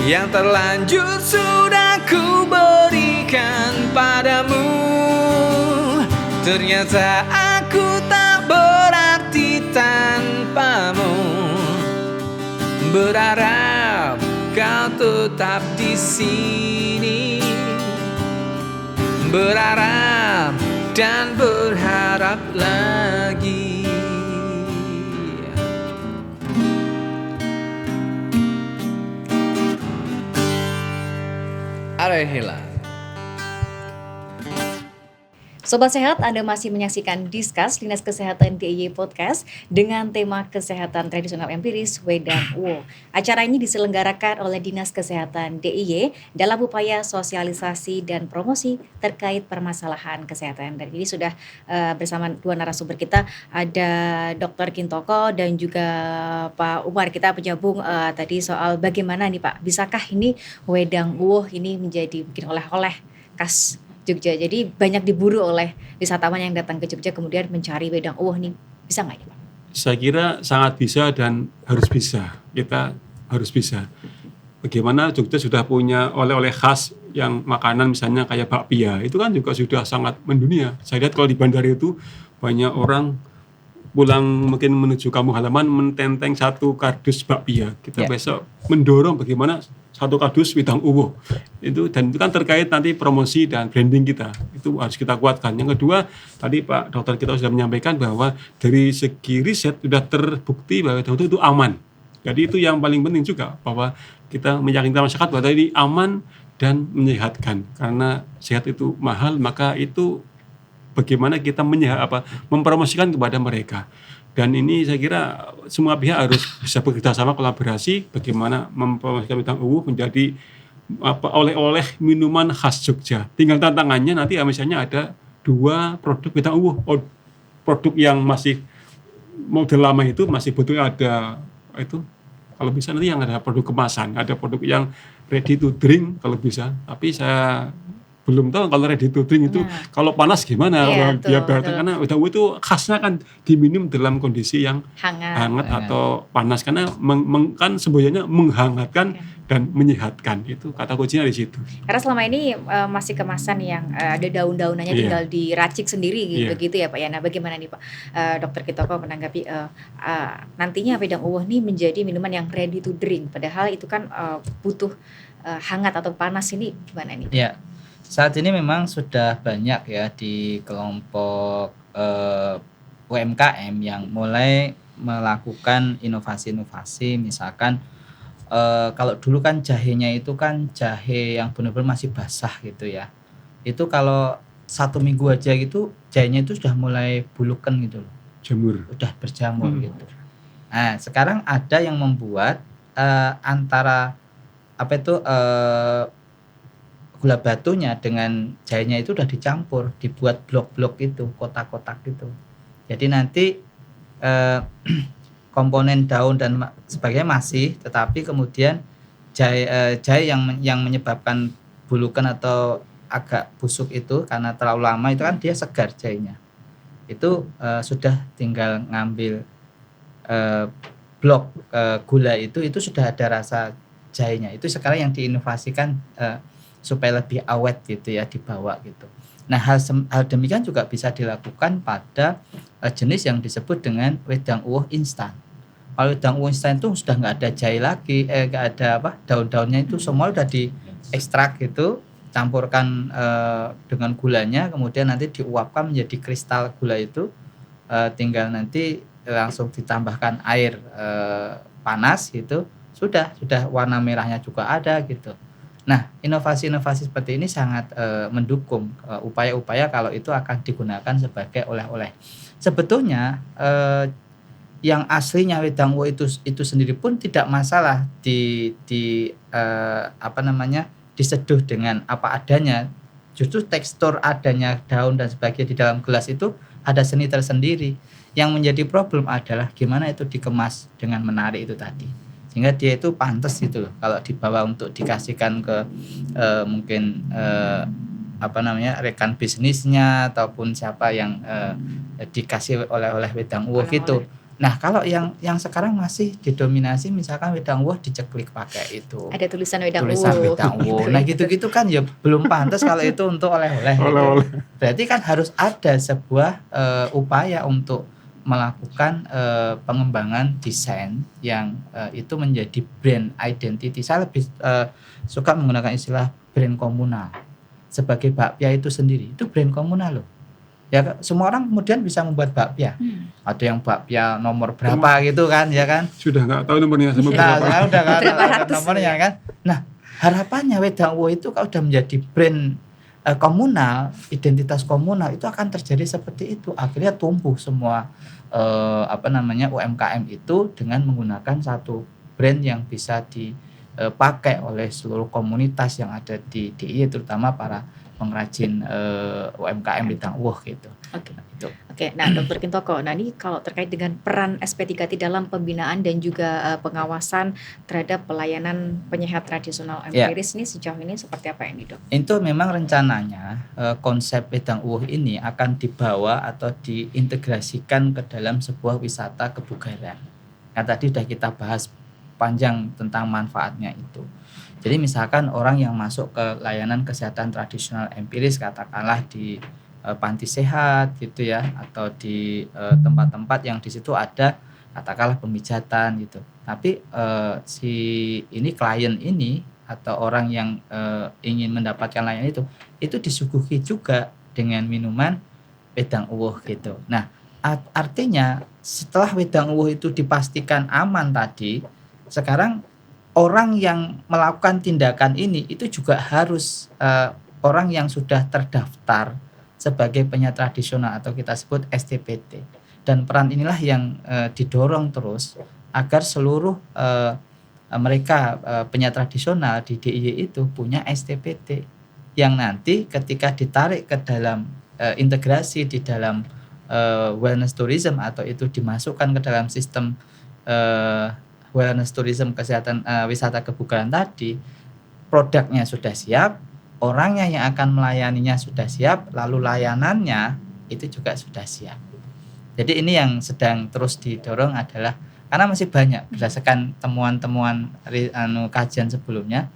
[SPEAKER 5] yang terlanjur sudah ku berikan padamu. Ternyata aku tak berarti tanpamu. Berharap kau tetap di sini. Berharap dan berharap lagi. Ada yang hilang.
[SPEAKER 2] Sobat Sehat, Anda masih menyaksikan Discuss Dinas Kesehatan DIY Podcast dengan tema Kesehatan Tradisional Empiris Wedang Uwoh. Acara ini diselenggarakan oleh Dinas Kesehatan DIY dalam upaya sosialisasi dan promosi terkait permasalahan kesehatan. Dan ini sudah bersama dua narasumber kita, ada Dr. Kintoko dan juga Pak Umar. Kita penyambung tadi soal bagaimana nih Pak, bisakah ini Wedang Uwoh ini menjadi mungkin oleh-oleh khas Jogja. Jadi banyak diburu oleh wisatawan yang datang ke Jogja kemudian mencari wedang uwoh nih. Bisa nggak ya Pak?
[SPEAKER 4] Saya kira sangat bisa dan harus bisa. Kita harus bisa. Bagaimana Jogja sudah punya oleh-oleh khas yang makanan misalnya kayak bakpia. Itu kan juga sudah sangat mendunia. Saya lihat kalau di bandara itu banyak orang pulang mungkin menuju kampung halaman mententeng satu kardus bakpia. Kita besok mendorong bagaimana satu kardus wedang uwoh itu, dan itu kan terkait nanti promosi dan branding kita, itu harus kita kuatkan. Yang kedua, tadi Pak Dokter kita sudah menyampaikan bahwa dari segi riset sudah terbukti bahwa wedang uwoh itu aman. Jadi itu yang paling penting juga, bahwa kita meyakinkan masyarakat bahwa ini aman dan menyehatkan. Karena sehat itu mahal, maka itu bagaimana kita mempromosikan kepada mereka. Dan ini saya kira semua pihak harus bisa bekerja sama, kolaborasi bagaimana mempromosikan wedang uwoh menjadi oleh-oleh minuman khas Jogja. Tinggal tantangannya nanti misalnya ada 2 produk wedang uwoh. Produk yang masih model lama itu masih butuh ada itu, kalau bisa nanti yang ada produk kemasan, ada produk yang ready to drink kalau bisa. Tapi saya belum tahu kalau ready to drink itu
[SPEAKER 2] Nah.
[SPEAKER 4] kalau panas gimana
[SPEAKER 2] Iya,
[SPEAKER 4] kalau dia
[SPEAKER 2] betul,
[SPEAKER 4] berarti
[SPEAKER 2] betul.
[SPEAKER 4] karena wedang uwuh itu khasnya kan diminum dalam kondisi yang
[SPEAKER 2] Hangat.
[SPEAKER 4] hangat atau panas karena kan semboyannya menghangatkan dan menyehatkan, itu kata kuncinya di situ.
[SPEAKER 2] Karena selama ini masih kemasan yang ada daun-daunannya
[SPEAKER 4] Iya.
[SPEAKER 2] tinggal diracik sendiri
[SPEAKER 4] Iya.
[SPEAKER 2] begitu ya Pak ya. Nah bagaimana nih Pak Dokter Kitoko menanggapi nantinya wedang uwuh nih menjadi minuman yang ready to drink, padahal itu kan butuh hangat atau panas, ini gimana nih?
[SPEAKER 3] Ya, saat ini memang sudah banyak ya di kelompok UMKM yang mulai melakukan inovasi-inovasi. Misalkan kalau dulu kan jahenya itu kan jahe yang benar-benar masih basah gitu ya. Itu kalau 1 minggu aja gitu jahenya itu sudah mulai bulukan gitu loh,
[SPEAKER 4] Jamur.
[SPEAKER 3] udah berjamur gitu. Nah, sekarang ada yang membuat antara apa itu gula batunya dengan jahenya itu udah dicampur, dibuat blok-blok itu, kotak-kotak gitu. Jadi nanti komponen daun dan sebagainya masih, tetapi kemudian jahe yang menyebabkan bulukan atau agak busuk itu karena terlalu lama itu kan dia segar jahenya. Itu sudah tinggal ngambil blok gula itu sudah ada rasa jahenya. Itu sekarang yang diinovasikan supaya lebih awet gitu ya, dibawa gitu. Nah, hal demikian juga bisa dilakukan pada jenis yang disebut dengan wedang uwuh instan. Kalau wedang uwuh instan itu sudah nggak ada jahe lagi, nggak ada daun-daunnya, itu semua udah diekstrak gitu, campurkan dengan gulanya, kemudian nanti diuapkan menjadi kristal gula itu, tinggal nanti langsung ditambahkan air panas gitu, sudah warna merahnya juga ada gitu. Nah, inovasi-inovasi seperti ini sangat mendukung upaya-upaya kalau itu akan digunakan sebagai oleh-oleh. Sebetulnya yang aslinya wedang uwuh itu sendiri pun tidak masalah diseduh dengan apa adanya. Justru tekstur adanya daun dan sebagainya di dalam gelas itu ada seni tersendiri. Yang menjadi problem adalah gimana itu dikemas dengan menarik itu tadi, sehingga dia itu pantas gitu loh kalau dibawa untuk dikasihkan ke mungkin rekan bisnisnya ataupun siapa yang dikasih oleh wedang uwuh gitu. Nah, kalau yang sekarang masih didominasi misalkan wedang uwuh diceklik pakai itu
[SPEAKER 2] Ada tulisan wedang
[SPEAKER 3] wedang uwuh. Nah, gitu-gitu kan ya belum pantas kalau itu untuk oleh-oleh. Gitu.
[SPEAKER 4] Oleh-oleh.
[SPEAKER 3] Berarti kan harus ada sebuah upaya untuk melakukan pengembangan desain yang itu menjadi brand identity. Saya lebih suka menggunakan istilah brand komunal. Sebagai bakpia itu sendiri, itu brand komunal loh. Ya, semua orang kemudian bisa membuat bakpia. Ada yang bakpia nomor berapa gitu kan, ya kan?
[SPEAKER 4] Sudah nggak tahu nomornya sama
[SPEAKER 3] Nah,
[SPEAKER 4] berapa.
[SPEAKER 3] udah kan
[SPEAKER 2] Berapa ratus
[SPEAKER 3] nomornya kan. Nah, harapannya wedang uwuh itu kalau udah menjadi brand komunal, identitas komunal, itu akan terjadi seperti itu. Akhirnya tumbuh semua UMKM itu dengan menggunakan satu brand yang bisa dipakai oleh seluruh komunitas yang ada di DIY, terutama para pengrajin UMKM wedang uwuh gitu.
[SPEAKER 2] Oke.
[SPEAKER 3] Itu.
[SPEAKER 2] Oke, nah Dokter Kintoko, nah ini kalau terkait dengan peran SP3T dalam pembinaan dan juga pengawasan terhadap pelayanan penyehat tradisional empiris ini sejauh ini seperti apa ini Dok?
[SPEAKER 3] Itu memang rencananya konsep wedang uwuh ini akan dibawa atau diintegrasikan ke dalam sebuah wisata kebugaran. Nah, tadi sudah kita bahas panjang tentang manfaatnya itu. Jadi misalkan orang yang masuk ke layanan kesehatan tradisional empiris, katakanlah di panti sehat gitu ya, atau di tempat-tempat yang di situ ada katakanlah pemijatan gitu. Tapi si klien ini atau orang yang ingin mendapatkan layanan itu disuguhi juga dengan minuman wedang uwuh gitu. Nah, artinya setelah wedang uwuh itu dipastikan aman tadi, sekarang orang yang melakukan tindakan ini itu juga harus orang yang sudah terdaftar sebagai penyehat tradisional atau kita sebut STPT. Dan peran inilah yang didorong terus agar seluruh mereka penyehat tradisional di DIY itu punya STPT yang nanti ketika ditarik ke dalam integrasi di dalam wellness tourism atau itu dimasukkan ke dalam sistem wellness tourism kesehatan wisata kebugaran tadi, produknya sudah siap, orangnya yang akan melayaninya sudah siap, lalu layanannya itu juga sudah siap. Jadi ini yang sedang terus didorong adalah karena masih banyak berdasarkan temuan-temuan kajian sebelumnya,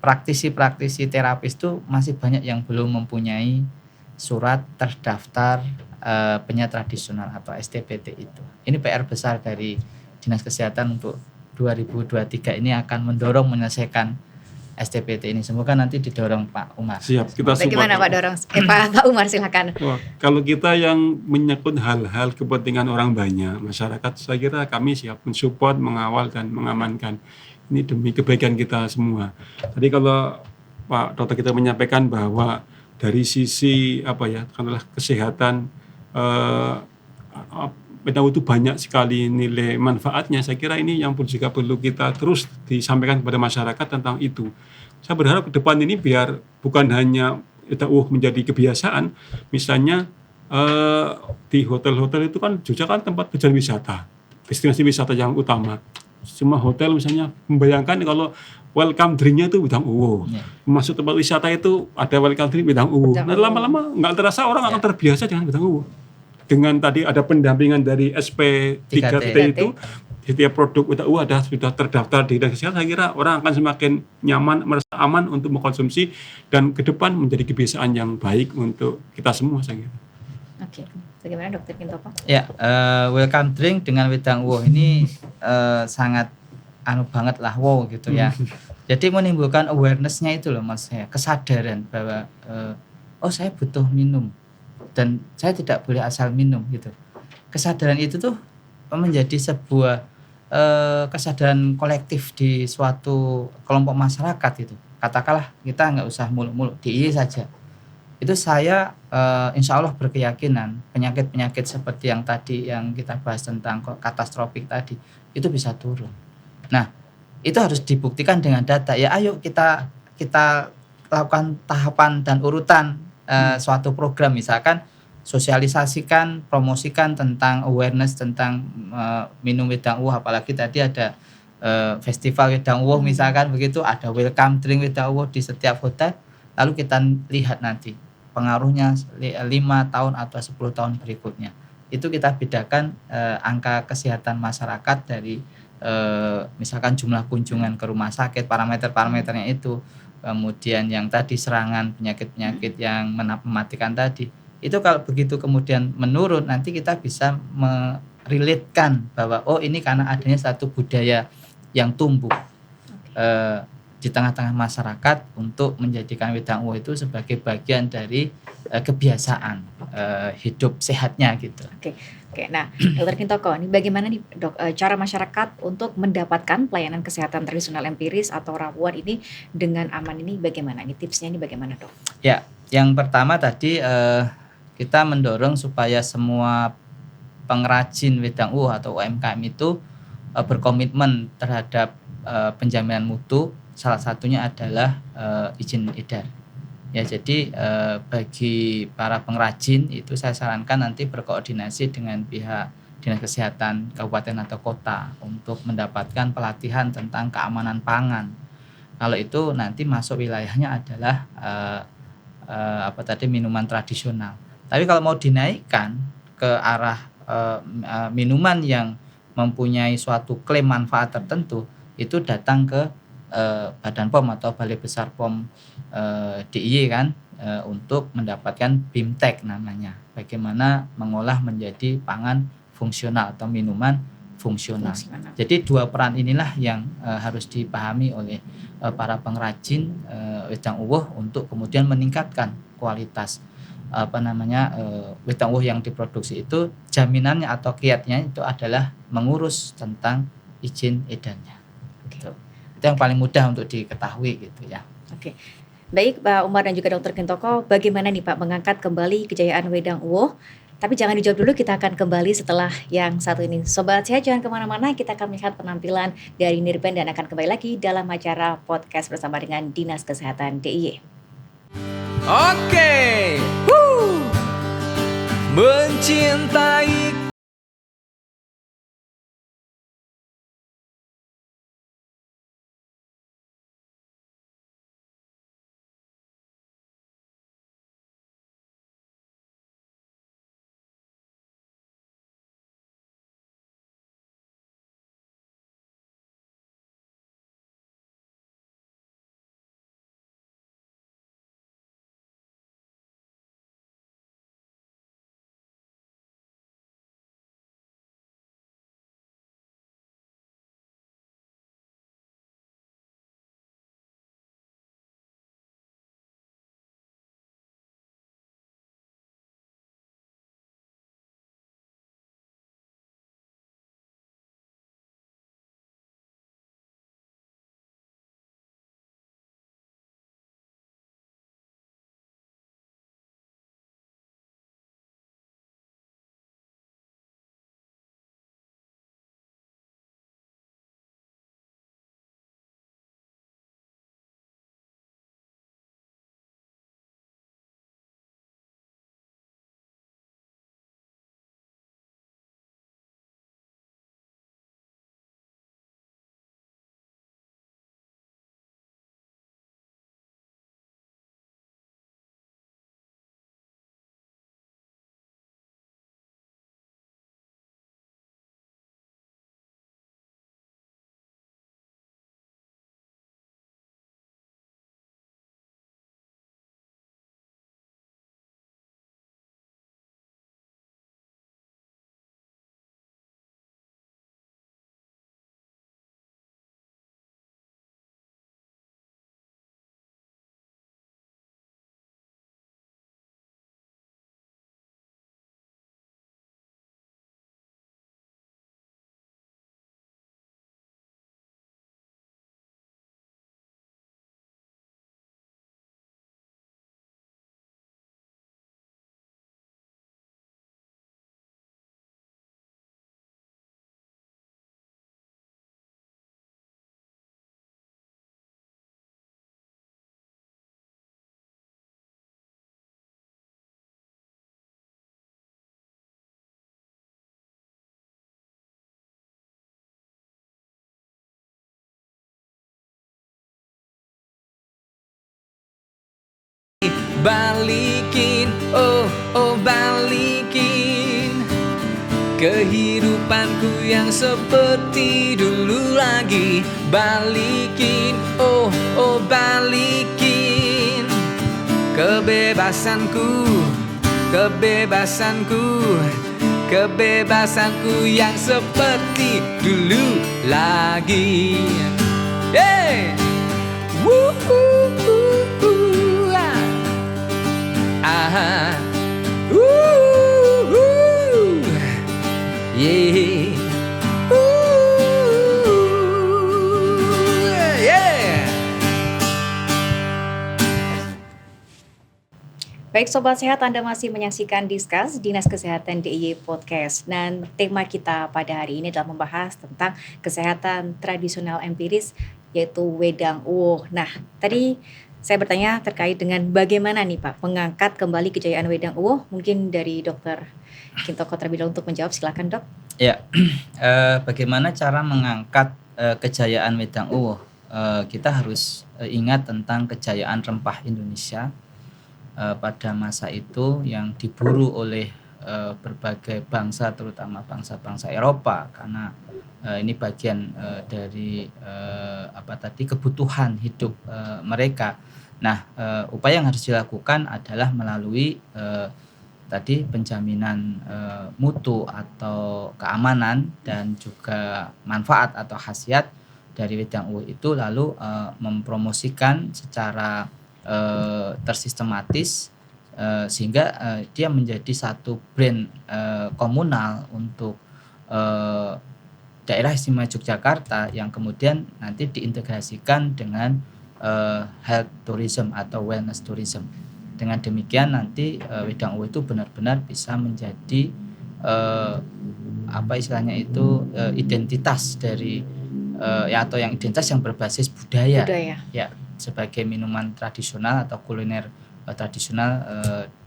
[SPEAKER 3] praktisi-praktisi terapis itu masih banyak yang belum mempunyai surat terdaftar penyiar tradisional atau STPT itu. Ini PR besar dari Dinas Kesehatan untuk 2023 ini akan mendorong menyelesaikan STPT ini. Semoga nanti didorong Pak Umar.
[SPEAKER 4] Siap, kita
[SPEAKER 2] Bagaimana
[SPEAKER 4] support.
[SPEAKER 2] Pak dorong? Pak Umar silakan.
[SPEAKER 4] Wah, kalau kita yang menyangkut hal-hal kepentingan orang banyak, masyarakat, saya kira kami siap mensupport, mengawal, dan mengamankan. Ini demi kebaikan kita semua. Tadi kalau Pak Dokter kita menyampaikan bahwa dari sisi katakanlah kesehatan, medang itu banyak sekali nilai manfaatnya. Saya kira ini yang juga perlu kita terus disampaikan kepada masyarakat tentang itu. Saya berharap ke depan ini biar bukan hanya menjadi kebiasaan. Misalnya di hotel-hotel itu kan juga kan tempat tujuan wisata, destinasi wisata yang utama. Semua hotel misalnya membayangkan kalau welcome drink-nya itu bidang uwo. Masuk tempat wisata itu ada welcome drink bidang uwo. Nah, lama-lama nggak terasa orang akan terbiasa dengan bidang uwo. Dengan tadi ada pendampingan dari SP3T itu, setiap produk sudah terdaftar di Dinas Kesehatan, saya kira orang akan semakin nyaman, merasa aman untuk mengkonsumsi, dan ke depan menjadi kebiasaan yang baik untuk kita semua, saya kira.
[SPEAKER 2] Oke, bagaimana Dokter Kintoko?
[SPEAKER 3] Ya, welcome drink dengan wedang uwoh ini sangat banget lah, wow gitu ya. Jadi menimbulkan awareness-nya itu loh Mas, kesadaran bahwa saya butuh minum. Dan saya tidak boleh asal minum gitu. Kesadaran itu tuh menjadi sebuah kesadaran kolektif di suatu kelompok masyarakat itu. Katakanlah kita nggak usah muluk-muluk, DIY saja. Itu saya insya Allah berkeyakinan penyakit-penyakit seperti yang tadi yang kita bahas tentang katastrofik tadi itu bisa turun. Nah, itu harus dibuktikan dengan data. Ya ayo kita lakukan tahapan dan urutan suatu program, misalkan sosialisasikan, promosikan tentang awareness tentang minum wedang uwoh, apalagi tadi ada festival wedang uwoh misalkan begitu, ada welcome drink wedang uwoh di setiap hotel, lalu kita lihat nanti pengaruhnya 5 tahun atau 10 tahun berikutnya. Itu kita bedakan angka kesehatan masyarakat dari misalkan jumlah kunjungan ke rumah sakit, parameter-parameternya itu, kemudian yang tadi serangan penyakit-penyakit yang mematikan tadi, itu kalau begitu kemudian menurun, nanti kita bisa merelatekan bahwa ini karena adanya satu budaya yang tumbuh di tengah-tengah masyarakat untuk menjadikan wedang uwoh itu sebagai bagian dari kebiasaan hidup sehatnya gitu.
[SPEAKER 2] Oke, nah Dokter Kintoko, ini bagaimana nih Dok, cara masyarakat untuk mendapatkan pelayanan kesehatan tradisional empiris atau ramuan ini dengan aman ini bagaimana? Ini tipsnya ini bagaimana Dok?
[SPEAKER 3] Ya, yang pertama tadi kita mendorong supaya semua pengrajin wedang uwoh atau UMKM itu berkomitmen terhadap penjaminan mutu. Salah satunya adalah izin edar. Ya, jadi bagi para pengrajin itu saya sarankan nanti berkoordinasi dengan pihak Dinas Kesehatan Kabupaten atau Kota untuk mendapatkan pelatihan tentang keamanan pangan. Kalau itu nanti masuk wilayahnya adalah minuman tradisional. Tapi kalau mau dinaikkan ke arah minuman yang mempunyai suatu klaim manfaat tertentu, itu datang ke Badan POM atau Balai Besar POM DIY kan, untuk mendapatkan BIMTEK namanya, bagaimana mengolah menjadi pangan fungsional atau minuman fungsional. Jadi dua peran inilah yang harus dipahami oleh para pengrajin wedang uwoh untuk kemudian meningkatkan kualitas wedang uwoh yang diproduksi itu. Jaminannya atau kiatnya itu adalah mengurus tentang izin edarnya. Gitu. Itu yang paling mudah untuk diketahui gitu ya.
[SPEAKER 2] Oke. Baik Pak Umar dan juga Dokter Kintoko, bagaimana nih Pak mengangkat kembali kejayaan wedang uwoh? Tapi jangan dijawab dulu, kita akan kembali setelah yang satu ini. Sobat Sehat jangan kemana-mana, kita akan melihat penampilan dari Nirpen dan akan kembali lagi dalam acara podcast bersama dengan Dinas Kesehatan DIY.
[SPEAKER 5] Oke, mencintai Balikin, oh oh balikin kehidupanku yang seperti dulu lagi. Balikin, oh oh balikin kebebasanku, kebebasanku, kebebasanku yang seperti dulu lagi. Hey! Woo-hoo-hoo-hoo. Ah. Woo-hoo. Yeah. Ooh, yeah.
[SPEAKER 2] Baik Sobat Sehat, Anda masih menyaksikan Discuss Dinas Kesehatan DIY Podcast. Dan tema kita pada hari ini adalah membahas tentang kesehatan tradisional empiris, yaitu Wedang Uwuh. Nah, tadi saya bertanya terkait dengan bagaimana nih Pak mengangkat kembali kejayaan Wedang Uwuh. Mungkin dari Dr. Kintoko terlebih dahulu untuk menjawab, silakan Dok.
[SPEAKER 3] Ya, bagaimana cara mengangkat kejayaan Wedang Uwuh? Kita harus ingat tentang kejayaan rempah Indonesia pada masa itu yang diburu oleh berbagai bangsa, terutama bangsa-bangsa Eropa, karena ini bagian dari kebutuhan hidup mereka. Nah, upaya yang harus dilakukan adalah melalui tadi penjaminan mutu atau keamanan dan juga manfaat atau khasiat dari Wedang Uwuh itu, lalu mempromosikan secara tersistematis sehingga dia menjadi satu brand komunal untuk daerah istimewa Yogyakarta yang kemudian nanti diintegrasikan dengan health tourism atau wellness tourism. Dengan demikian nanti Wedang Uwuh itu benar-benar bisa menjadi identitas dari atau yang identitas yang berbasis budaya. Ya, sebagai minuman tradisional atau kuliner tradisional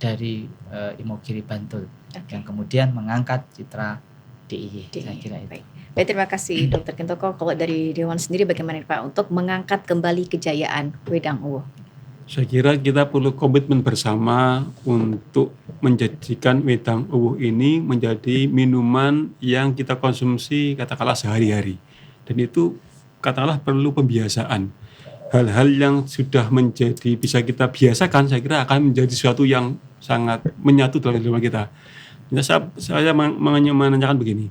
[SPEAKER 3] dari Imogiri Bantul, yang kemudian mengangkat citra DIY. Saya kira itu.
[SPEAKER 2] Baik, terima kasih Dr. Kintoko. Kalau dari Dewan sendiri bagaimana Pak untuk mengangkat kembali kejayaan Wedang Uwuh?
[SPEAKER 4] Saya kira kita perlu komitmen bersama untuk menjadikan Wedang Uwuh ini menjadi minuman yang kita konsumsi katakanlah sehari-hari. Dan itu katakanlah perlu pembiasaan. Hal-hal yang sudah menjadi bisa kita biasakan, saya kira akan menjadi sesuatu yang sangat menyatu dalam hidup kita. Saya menanyakan begini,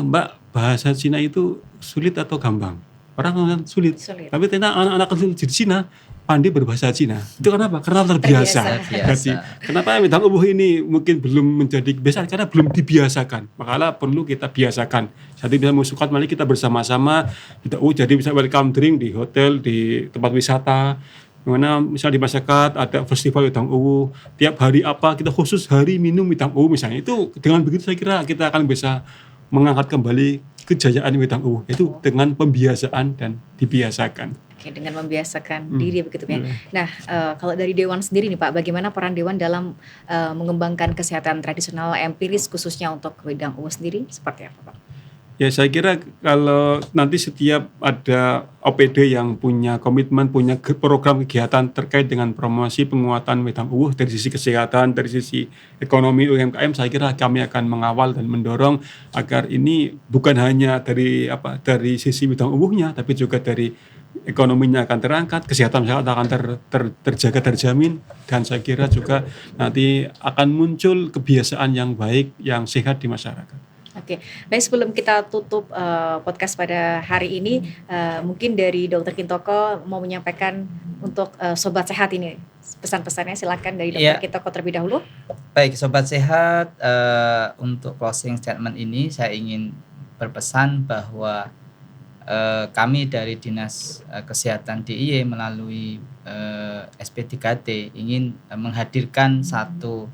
[SPEAKER 4] Mbak, bahasa Cina itu sulit atau gampang? Orang bilang sulit. Tapi ternyata anak-anak kecil di Cina pandai berbahasa Cina. Itu kenapa? Karena terbiasa. Jadi, kenapa Wedang Uwuh ini mungkin belum menjadi kebiasaan? Karena belum dibiasakan. Makanya perlu kita biasakan. Jadi bisa mengusulkan, mari kita bersama-sama Wedang Uwuh jadi bisa welcome drink di hotel, di tempat wisata. Dimana misalnya di masyarakat ada festival Wedang Uwuh. Tiap hari apa kita khusus hari minum Wedang Uwuh misalnya. Itu dengan begitu saya kira kita akan bisa mengangkat kembali kejayaan Wedang Uwuh, itu dengan pembiasaan dan dibiasakan.
[SPEAKER 2] Oke, dengan membiasakan diri begitu ya. Nah, kalau dari Dewan sendiri nih Pak, bagaimana peran Dewan dalam mengembangkan kesehatan tradisional empiris khususnya untuk Wedang Uwuh sendiri, seperti apa Pak?
[SPEAKER 4] Ya, saya kira kalau nanti setiap ada OPD yang punya komitmen, punya program kegiatan terkait dengan promosi penguatan Wedang Uwuh dari sisi kesehatan, dari sisi ekonomi UMKM, saya kira kami akan mengawal dan mendorong agar ini bukan hanya dari sisi Wedang Uwuhnya, tapi juga dari ekonominya akan terangkat, kesehatan masyarakat akan terjaga, terjamin, dan saya kira juga nanti akan muncul kebiasaan yang baik, yang sehat di masyarakat.
[SPEAKER 2] Oke, baik, sebelum kita tutup podcast pada hari ini, mungkin dari Dr. Kintoko mau menyampaikan untuk Sobat Sehat ini pesan-pesannya, silakan dari Dr. Kintoko terlebih dahulu.
[SPEAKER 3] Baik, Sobat Sehat, untuk closing statement ini saya ingin berpesan bahwa kami dari Dinas Kesehatan DIY melalui SP3T ingin menghadirkan satu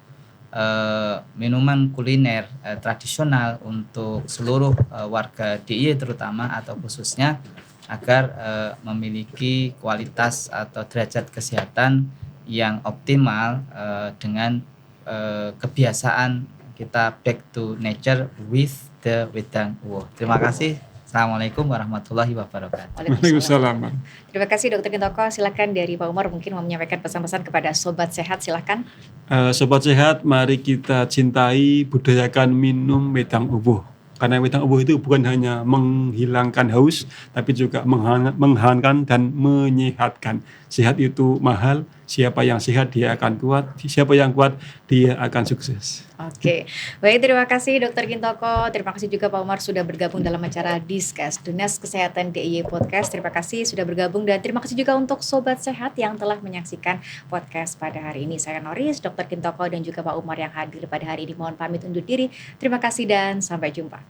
[SPEAKER 3] minuman kuliner tradisional untuk seluruh warga DIY terutama atau khususnya, agar memiliki kualitas atau derajat kesehatan yang optimal dengan kebiasaan kita back to nature with the Wedang Uwuh. Terima kasih Assalamualaikum warahmatullahi wabarakatuh.
[SPEAKER 4] Waalaikumsalam.
[SPEAKER 2] Terima kasih Dokter Gintoko. Silakan dari Pak Umar mungkin mau menyampaikan pesan-pesan kepada sobat sehat. Silakan.
[SPEAKER 4] Sobat sehat, mari kita cintai, budayakan minum wedang ubuh. Karena wedang ubuh itu bukan hanya menghilangkan haus, tapi juga menghangatkan dan menyehatkan. Sehat itu mahal, siapa yang sehat dia akan kuat, siapa yang kuat dia akan sukses.
[SPEAKER 2] Oke, baik, terima kasih Dokter Gintoko. Terima kasih juga Pak Umar sudah bergabung dalam acara Discuss Dinas Kesehatan DIY Podcast. Terima kasih sudah bergabung dan terima kasih juga untuk sobat sehat yang telah menyaksikan podcast pada hari ini. Saya Noris, Dokter Gintoko dan juga Pak Umar yang hadir pada hari ini. Mohon pamit undur diri. Terima kasih dan sampai jumpa.